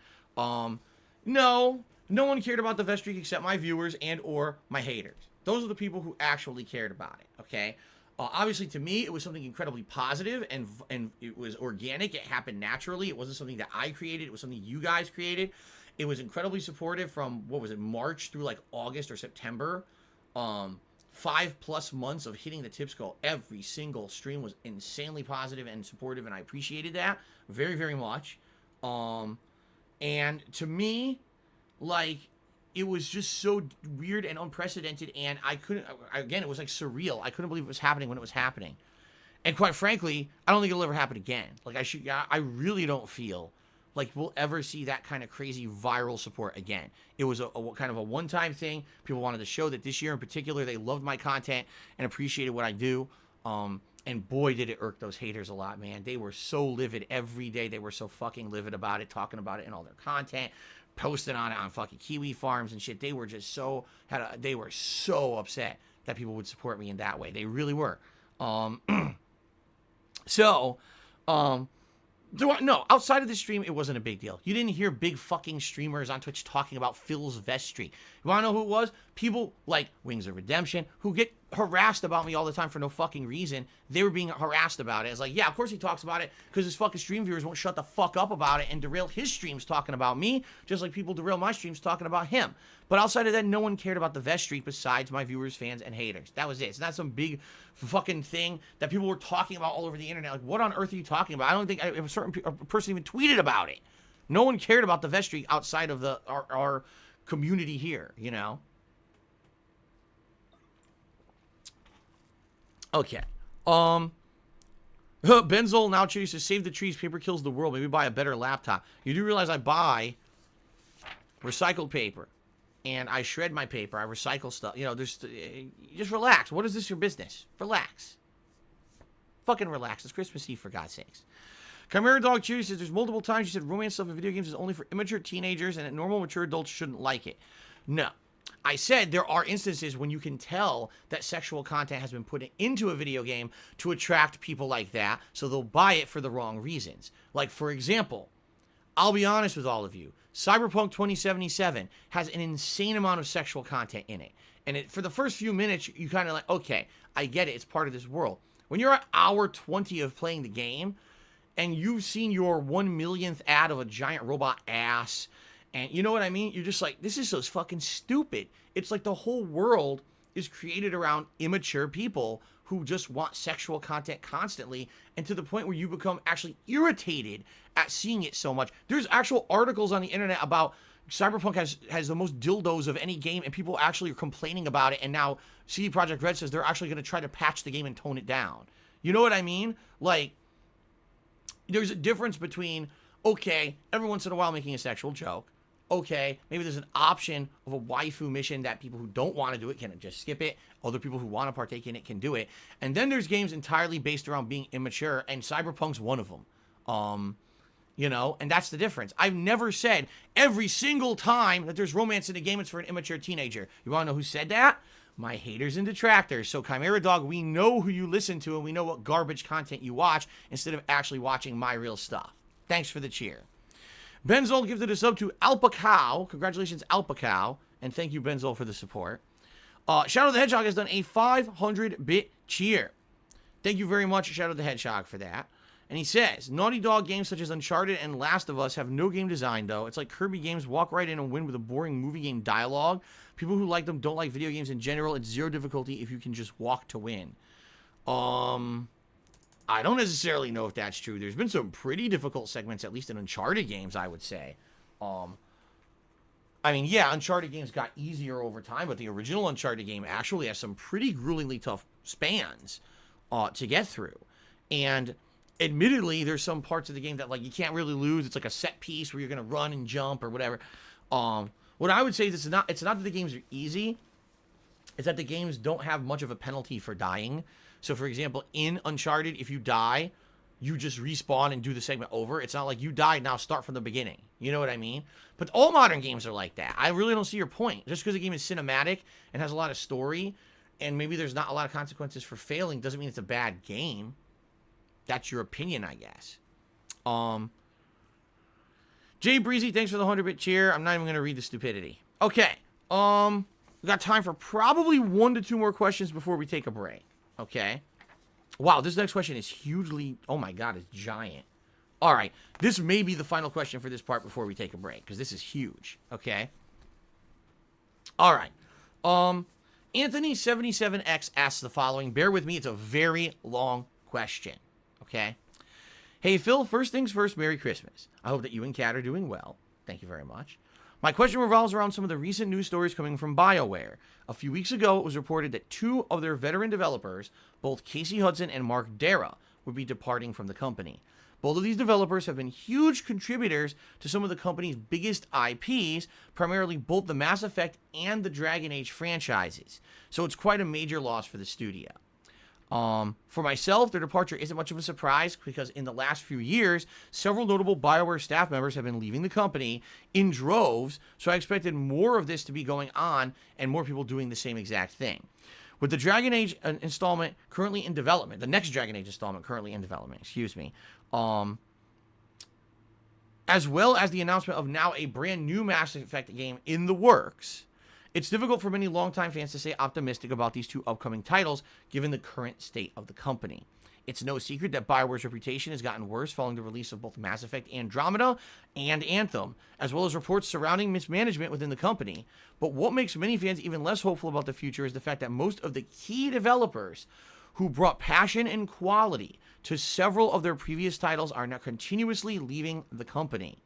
S1: No one cared about the vest streak except my viewers and or my haters. Those are the people who actually cared about it, okay? Obviously, to me, it was something incredibly positive, and it was organic. It happened naturally. It wasn't something that I created. It was something you guys created. It was incredibly supportive from, March through, like, August or September. 5+ months of hitting the tips goal. Every single stream was insanely positive and supportive, and I appreciated that very, very much. And to me, like, it was just so weird and unprecedented, and it was like surreal. I couldn't believe it was happening when it was happening. And quite frankly, I don't think it'll ever happen again. Like, I really don't feel like we'll ever see that kind of crazy viral support again. It was a kind of a one-time thing. People wanted to show that this year in particular, they loved my content and appreciated what I do. And boy, did it irk those haters a lot, man. They were so livid every day. They were so fucking livid about it, talking about it in all their content, posting on it on fucking Kiwi farms and shit. They were just they were so upset that people would support me in that way. They really were. No, outside of the stream, it wasn't a big deal. You didn't hear big fucking streamers on Twitch talking about Phil's vest streak. You want to know who it was? People like Wings of Redemption, who get harassed about me all the time for no fucking reason. They were being harassed about it. It's like, yeah, of course he talks about it because his fucking stream viewers won't shut the fuck up about it and derail his streams talking about me, just like people derail my streams talking about him. But outside of that, no one cared about the vest streak besides my viewers, fans, and haters. That was it. It's not some big fucking thing that people were talking about all over the internet. Like, what on earth are you talking about? I don't think a certain person even tweeted about it. No one cared about the vest streak outside of our community here, you know? Okay. Benzol now chooses to save the trees. Paper kills the world. Maybe buy a better laptop. You do realize I buy recycled paper, and I shred my paper. I recycle stuff. You know, just relax. What is this your business? Relax. Fucking relax. It's Christmas Eve, for God's sakes. Chimera Dog Cheery says there's multiple times you said romance stuff in video games is only for immature teenagers and that normal mature adults shouldn't like it. No. I said there are instances when you can tell that sexual content has been put into a video game to attract people like that, so they'll buy it for the wrong reasons. Like, for example, I'll be honest with all of you, Cyberpunk 2077 has an insane amount of sexual content in it. And for the first few minutes, you kind of like, okay, I get it, it's part of this world. When you're at hour 20 of playing the game, and you've seen your 1 millionth ad of a giant robot ass, and you know what I mean? You're just like, this is so fucking stupid. It's like the whole world is created around immature people who just want sexual content constantly, and to the point where you become actually irritated at seeing it so much. There's actual articles on the internet about Cyberpunk has the most dildos of any game, and people actually are complaining about it, and now CD Projekt Red says they're actually going to try to patch the game and tone it down. You know what I mean? Like, there's a difference between, okay, every once in a while making a sexual joke. Okay, maybe there's an option of a waifu mission that people who don't want to do it can just skip it. Other people who want to partake in it can do it. And then there's games entirely based around being immature, and Cyberpunk's one of them. You know, and that's the difference. I've never said every single time that there's romance in a game, it's for an immature teenager. You want to know who said that? My haters and detractors. So Chimera Dog, we know who you listen to, and we know what garbage content you watch instead of actually watching my real stuff. Thanks for the cheer. Benzol gifted a sub to Alpacow. Congratulations, Alpacow. And thank you, Benzol, for the support. Shadow the Hedgehog has done a 500-bit cheer. Thank you very much, Shadow the Hedgehog, for that. And he says, Naughty Dog games such as Uncharted and Last of Us have no game design, though. It's like Kirby games walk right in and win with a boring movie game dialogue. People who like them don't like video games in general. It's zero difficulty if you can just walk to win. I don't necessarily know if that's true. There's been some pretty difficult segments, at least in Uncharted games, I would say. I mean, yeah, Uncharted games got easier over time, but the original Uncharted game actually has some pretty gruelingly tough spans to get through. And admittedly, there's some parts of the game that, like, you can't really lose. It's like a set piece where you're going to run and jump or whatever. What I would say is it's not that the games are easy. It's that the games don't have much of a penalty for dying. So, for example, in Uncharted, if you die, you just respawn and do the segment over. It's not like you died, now start from the beginning. You know what I mean? But all modern games are like that. I really don't see your point. Just because a game is cinematic and has a lot of story, and maybe there's not a lot of consequences for failing, doesn't mean it's a bad game. That's your opinion, I guess. Jay Breezy, thanks for the 100-bit cheer. I'm not even going to read the stupidity. Okay. We got time for probably 1 to 2 more questions before we take a break. Okay. Wow, this next question is hugely... Oh my god, it's giant. All right. This may be the final question for this part before we take a break, because this is huge. Okay. All right. Anthony77X asks the following. Bear with me. It's a very long question. Okay. Hey, Phil, first things first, Merry Christmas. I hope that you and Kat are doing well. Thank you very much. My question revolves around some of the recent news stories coming from Bioware. A few weeks ago, it was reported that 2 of their veteran developers, both Casey Hudson and Mark Dara, would be departing from the company. Both of these developers have been huge contributors to some of the company's biggest IPs, primarily both the Mass Effect and the Dragon Age franchises. So it's quite a major loss for the studio. For myself, their departure isn't much of a surprise because in the last few years, several notable Bioware staff members have been leaving the company in droves, so I expected more of this to be going on and more people doing the same exact thing. With the Dragon Age installment currently in development, the next Dragon Age installment currently in development, as well as the announcement of now a brand new Mass Effect game in the works, it's difficult for many longtime fans to stay optimistic about these 2 upcoming titles, given the current state of the company. It's no secret that Bioware's reputation has gotten worse following the release of both Mass Effect Andromeda and Anthem, as well as reports surrounding mismanagement within the company. But what makes many fans even less hopeful about the future is the fact that most of the key developers who brought passion and quality to several of their previous titles are now continuously leaving the company.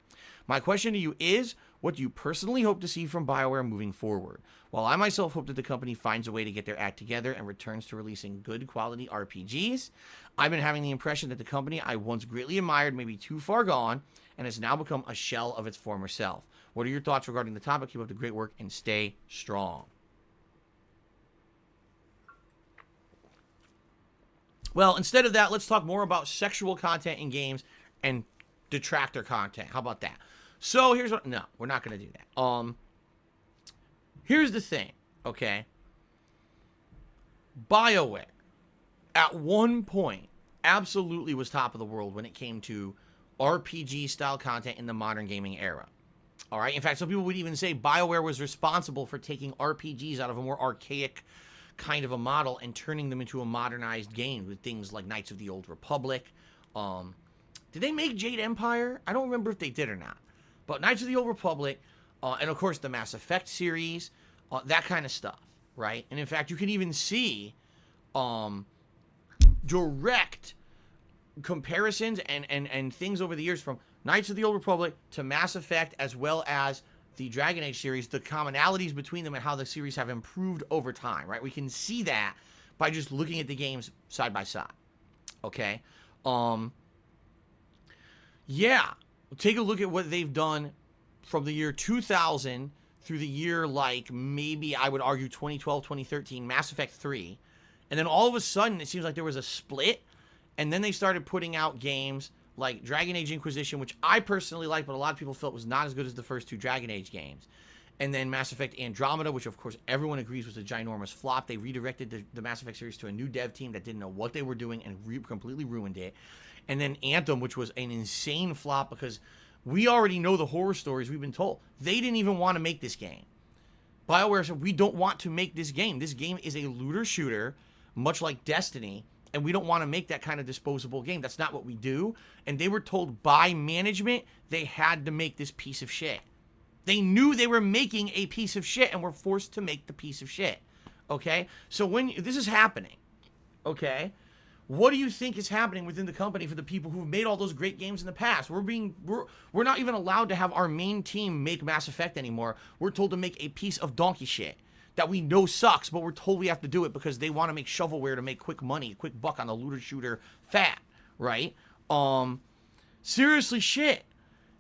S1: My question to you is, What do you personally hope to see from Bioware moving forward? While I myself hope that the company finds a way to get their act together and returns to releasing good quality RPGs, I've been having the impression that the company I once greatly admired may be too far gone and has now become a shell of its former self. What are your thoughts regarding the topic? Keep up the great work and stay strong. Well, instead of that, let's talk more about sexual content in games and detractor content. How about that? So here's what... No, we're not going to do that. Here's the thing, okay? Bioware, at one point, absolutely was top of the world when it came to RPG-style content in the modern gaming era. All right? In fact, some people would even say Bioware was responsible for taking RPGs out of a more archaic kind of a model and turning them into a modernized game with things like Knights of the Old Republic. Did they make Jade Empire? I don't remember if they did or not. But Knights of the Old Republic, and of course the Mass Effect series, that kind of stuff, right? And in fact, you can even see direct comparisons and things over the years from Knights of the Old Republic to Mass Effect, as well as the Dragon Age series, the commonalities between them and how the series have improved over time, right? We can see that by just looking at the games side by side, okay? Yeah, take a look at what they've done from the year 2000 through the year, like, maybe I would argue 2012, 2013, Mass Effect 3. And then all of a sudden, it seems like there was a split. And then they started putting out games like Dragon Age Inquisition, which I personally like, but a lot of people felt was not as good as the first two Dragon Age games. And then Mass Effect Andromeda, which of course everyone agrees was a ginormous flop. They redirected the Mass Effect series to a new dev team that didn't know what they were doing and completely ruined it. And then Anthem, which was an insane flop because we already know the horror stories we've been told. They didn't even want to make this game. BioWare said, we don't want to make this game. This game is a looter shooter, much like Destiny, and we don't want to make that kind of disposable game. That's not what we do. And they were told by management they had to make this piece of shit. They knew they were making a piece of shit and were forced to make the piece of shit. Okay? So when this is happening, okay, what do you think is happening within the company for the people who've made all those great games in the past? We're not even allowed to have our main team make Mass Effect anymore. We're told to make a piece of donkey shit that we know sucks, but we're told we have to do it because they want to make shovelware to make quick money, quick buck on the looter shooter fat, right? Seriously, shit.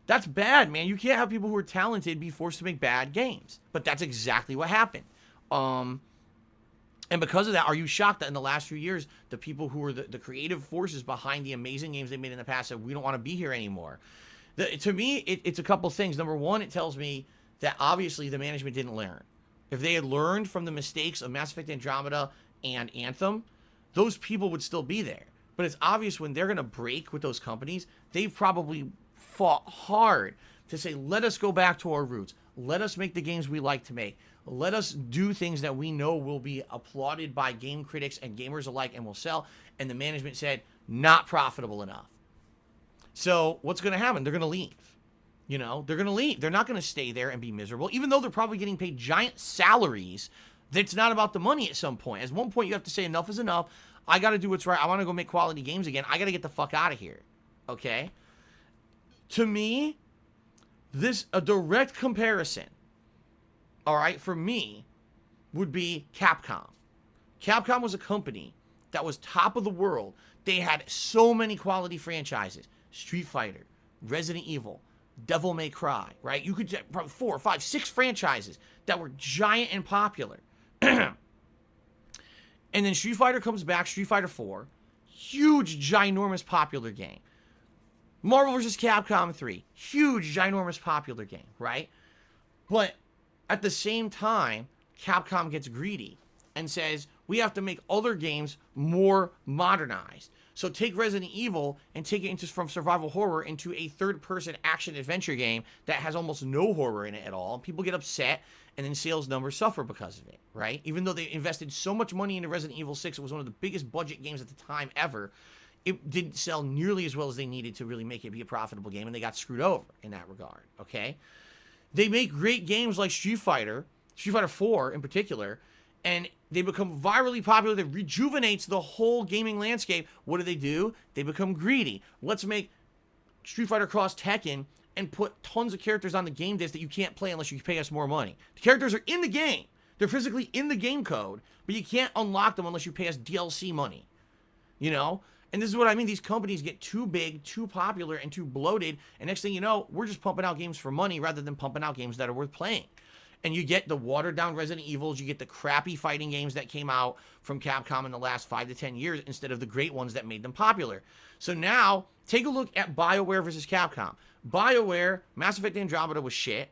S1: That's bad, man. You can't have people who are talented be forced to make bad games. But that's exactly what happened. And because of that, are you shocked that in the last few years, the people who were the creative forces behind the amazing games they made in the past said, we don't want to be here anymore? To me, it's a couple things. Number one, it tells me that obviously the management didn't learn. If they had learned from the mistakes of Mass Effect Andromeda and Anthem, those people would still be there. But it's obvious when they're going to break with those companies, they've probably fought hard to say, let us go back to our roots. Let us make the games we like to make. Let us do things that we know will be applauded by game critics and gamers alike and will sell. And the management said, not profitable enough. So what's going to happen? They're going to leave. You know, they're going to leave. They're not going to stay there and be miserable, even though they're probably getting paid giant salaries. That's not about the money at some point. At one point, you have to say enough is enough. I got to do what's right. I want to go make quality games again. I got to get the fuck out of here. Okay? To me, a direct comparison, all right, for me, would be Capcom. Capcom was a company that was top of the world. They had so many quality franchises. Street Fighter, Resident Evil, Devil May Cry, right? You could get probably 4, 5, 6 franchises that were giant and popular. And then Street Fighter comes back, Street Fighter 4, huge, ginormous popular game. Marvel vs. Capcom 3, huge, ginormous popular game, right? But at the same time, Capcom gets greedy and says, we have to make other games more modernized. So take Resident Evil and take it from survival horror into a third-person action-adventure game that has almost no horror in it at all. People get upset, and then sales numbers suffer because of it, right? Even though they invested so much money into Resident Evil 6, it was one of the biggest budget games at the time ever, it didn't sell nearly as well as they needed to really make it be a profitable game, and they got screwed over in that regard, okay? They make great games like Street Fighter 4 in particular, and they become virally popular. That rejuvenates the whole gaming landscape. What do? They become greedy. Let's make Street Fighter Cross Tekken and put tons of characters on the game disc that you can't play unless you pay us more money. The characters are in the game. They're physically in the game code, but you can't unlock them unless you pay us DLC money. You know? And this is what I mean. These companies get too big, too popular, and too bloated. And next thing you know, we're just pumping out games for money rather than pumping out games that are worth playing. And you get the watered-down Resident Evils. You get the crappy fighting games that came out from Capcom in the last 5 to 10 years instead of the great ones that made them popular. So now, take a look at Bioware versus Capcom. Bioware, Mass Effect Andromeda was shit.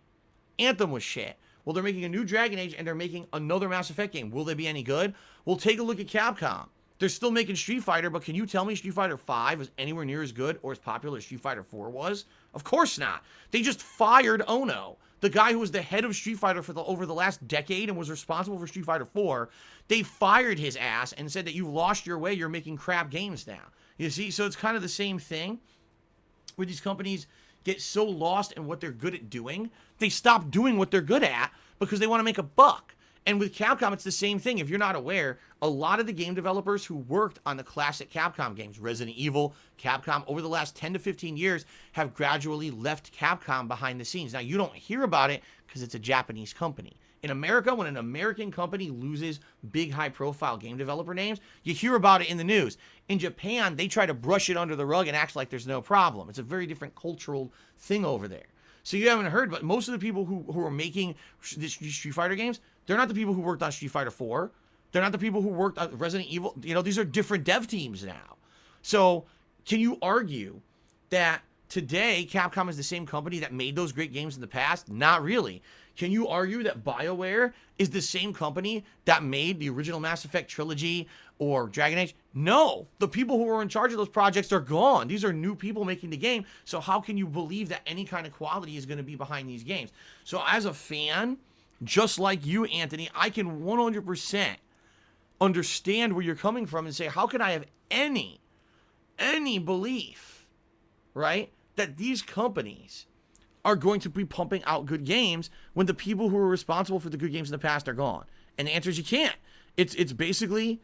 S1: Anthem was shit. Well, they're making a new Dragon Age, and they're making another Mass Effect game. Will they be any good? Well, take a look at Capcom. They're still making Street Fighter, but can you tell me Street Fighter V was anywhere near as good or as popular as Street Fighter 4 was? Of course not. They just fired Ono, the guy who was the head of Street Fighter for over the last decade and was responsible for Street Fighter 4. They fired his ass and said that you've lost your way, you're making crap games now. You see, so it's kind of the same thing where these companies get so lost in what they're good at doing, they stop doing what they're good at because they want to make a buck. And with Capcom, it's the same thing. If you're not aware, a lot of the game developers who worked on the classic Capcom games, Resident Evil, Capcom, over the last 10 to 15 years, have gradually left Capcom behind the scenes. Now, you don't hear about it because it's a Japanese company. In America, when an American company loses big, high-profile game developer names, you hear about it in the news. In Japan, they try to brush it under the rug and act like there's no problem. It's a very different cultural thing over there. So you haven't heard, but most of the people who are making these Street Fighter games, they're not the people who worked on Street Fighter 4. They're not the people who worked on Resident Evil. You know, these are different dev teams now. So can you argue that today Capcom is the same company that made those great games in the past? Not really. Can you argue that Bioware is the same company that made the original Mass Effect trilogy or Dragon Age? No. The people who were in charge of those projects are gone. These are new people making the game. So how can you believe that any kind of quality is going to be behind these games? So as a fan, just like you, Anthony, I can 100% understand where you're coming from and say, how can I have any belief, right, that these companies are going to be pumping out good games when the people who were responsible for the good games in the past are gone? And the answer is you can't. It's basically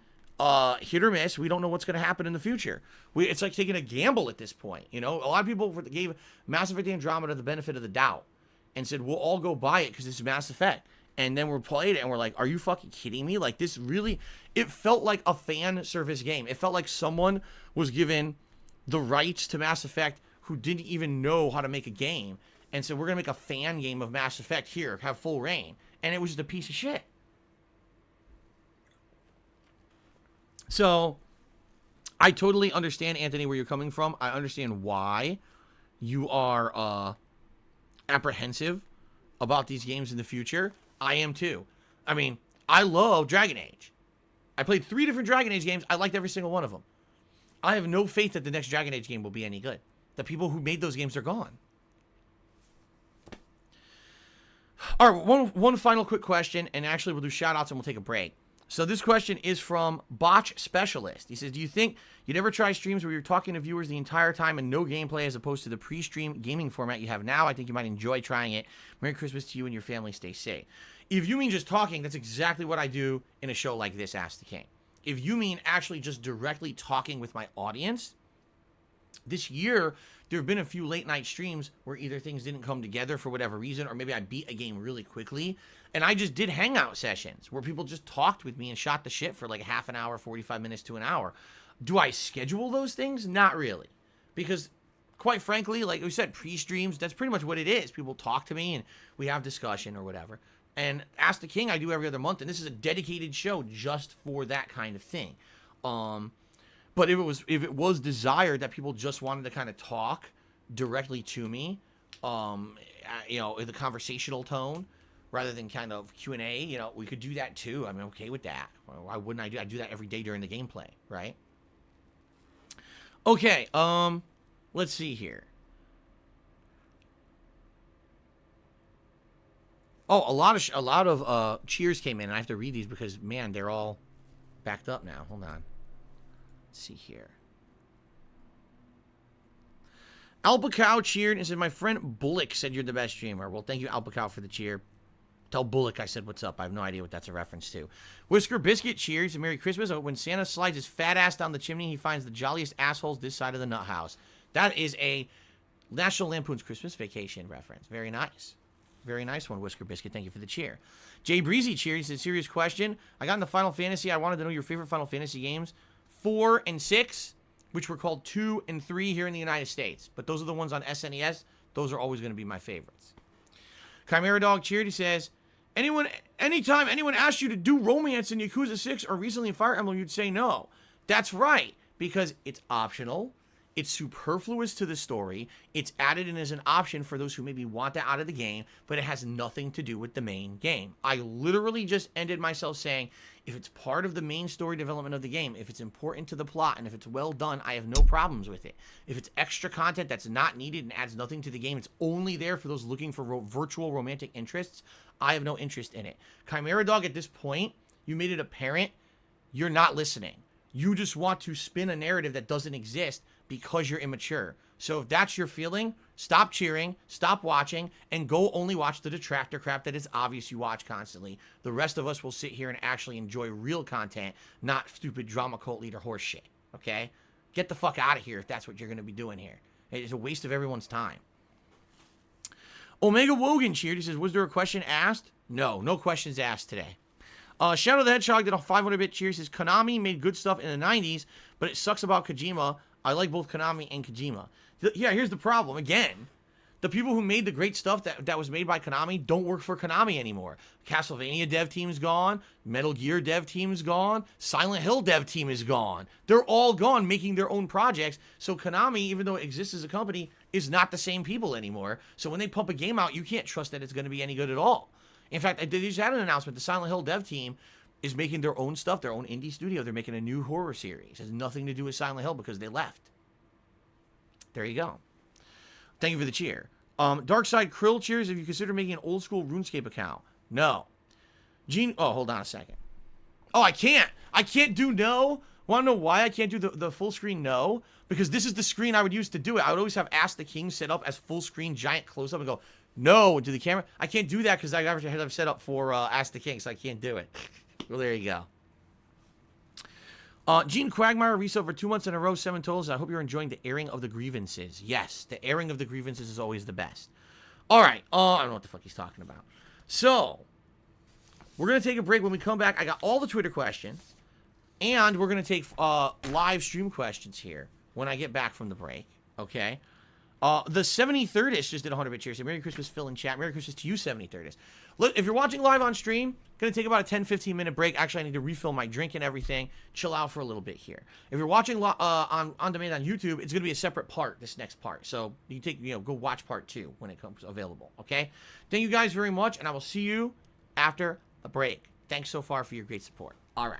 S1: hit or miss. We don't know what's going to happen in the future. It's like taking a gamble at this point. You know, a lot of people gave Mass Effect Andromeda the benefit of the doubt and said, we'll all go buy it because it's Mass Effect. And then we played it and we're like, are you fucking kidding me? Like, this really, it felt like a fan service game. It felt like someone was given the rights to Mass Effect who didn't even know how to make a game and said, we're going to make a fan game of Mass Effect here, have full reign. And it was just a piece of shit. So I totally understand, Anthony, where you're coming from. I understand why you are apprehensive about these games in the future. I am too. I mean, I love Dragon Age. I played 3 different Dragon Age games. I liked every single one of them. I have no faith that the next Dragon Age game will be any good. The people who made those games are gone. All right, one final quick question, and actually we'll do shout-outs and we'll take a break. So this question is from Botch Specialist. He says, do you think you'd ever try streams where you're talking to viewers the entire time and no gameplay as opposed to the pre-stream gaming format you have now? I think you might enjoy trying it. Merry Christmas to you and your family. Stay safe. If you mean just talking, that's exactly what I do in a show like this, Ask the King. If you mean actually just directly talking with my audience, this year there have been a few late night streams where either things didn't come together for whatever reason, or maybe I beat a game really quickly, and I just did hangout sessions where people just talked with me and shot the shit for like half an hour, 45 minutes to an hour. Do I schedule those things? Not really. Because quite frankly, like we said, pre-streams, that's pretty much what it is. People talk to me and we have discussion or whatever. And Ask the King I do every other month, and this is a dedicated show just for that kind of thing. But if it was desired that people just wanted to kind of talk directly to me, you know, in the conversational tone, rather than kind of Q&A, you know, we could do that too. I'm okay with that. Why wouldn't I do that every day during the gameplay, right? Okay, let's see here. Oh, a lot of cheers came in, and I have to read these because, man, they're all backed up now. Hold on. Let's see here. Alpacow cheered and said, my friend Bullock said you're the best streamer. Well, thank you, Alpacow, for the cheer. Tell Bullock I said what's up. I have no idea what that's a reference to. Whisker Biscuit cheers and Merry Christmas. When Santa slides his fat ass down the chimney, he finds the jolliest assholes this side of the nut house. That is a National Lampoon's Christmas Vacation reference. Very nice. Very nice one, Whisker Biscuit. Thank you for the cheer. Jay Breezy cheer. He said, serious question. I got into Final Fantasy. I wanted to know your favorite Final Fantasy games. 4 and 6, which were called 2 and 3 here in the United States. But those are the ones on SNES. Those are always going to be my favorites. Chimera Dog cheered. He says, anytime anyone asks you to do romance in Yakuza 6 or recently in Fire Emblem, you'd say no. That's right, because it's optional. It's superfluous to the story. It's added in as an option for those who maybe want that out of the game, but it has nothing to do with the main game. I literally just ended myself saying, if it's part of the main story development of the game, if it's important to the plot, and if it's well done, I have no problems with it. If it's extra content that's not needed and adds nothing to the game, it's only there for those looking for virtual romantic interests, I have no interest in it. Chimera Dog, at this point, you made it apparent you're not listening. You just want to spin a narrative that doesn't exist because you're immature. So if that's your feeling, stop cheering, stop watching, and go only watch the detractor crap that is obvious you watch constantly. The rest of us will sit here and actually enjoy real content, not stupid drama cult leader horse shit, okay? Get the fuck out of here if that's what you're going to be doing here. It's a waste of everyone's time. Omega Wogan cheered. He says, was there a question asked? No, no questions asked today. Shadow the Hedgehog did a 500-bit cheer. He says, Konami made good stuff in the 90s, but it sucks about Kojima. I like both Konami and Kojima. Yeah, here's the problem. Again, the people who made the great stuff that was made by Konami don't work for Konami anymore. Castlevania dev team's gone. Metal Gear dev team's gone. Silent Hill dev team is gone. They're all gone making their own projects. So Konami, even though it exists as a company, is not the same people anymore. So when they pump a game out, you can't trust that it's going to be any good at all. In fact, they just had an announcement. The Silent Hill dev team is making their own stuff, their own indie studio. They're making a new horror series. It has nothing to do with Silent Hill because they left. There you go. Thank you for the cheer. Darkside Krill cheers. If you consider making an old school RuneScape account. No. Gene. Oh, hold on a second. Oh, I can't. I can't do no. Want to know why I can't do the full screen no? Because this is the screen I would use to do it. I would always have Ask the King set up as full screen, giant close up, and go no to the camera. I can't do that because I have set up for Ask the King, so I can't do it. Well, there you go. Gene Quagmire resub for 2 months in a row, 7 totals. I hope you're enjoying the airing of the grievances. Yes, the airing of the grievances is always the best. All right. I don't know what the fuck he's talking about. So, we're going to take a break. When we come back, I got all the Twitter questions. And we're going to take live stream questions here when I get back from the break. Okay? The 73rd-ish just did 100-bit cheers. So Merry Christmas, Phil in chat. Merry Christmas to you, 73rd-ish. Look, if you're watching live on stream, going to take about a 10-15 minute break. Actually, I need to refill my drink and everything. Chill out for a little bit here. If you're watching on demand on YouTube, it's going to be a separate part, this next part. So you go watch part 2 when it comes available. Okay? Thank you guys very much, and I will see you after the break. Thanks so far for your great support. All right.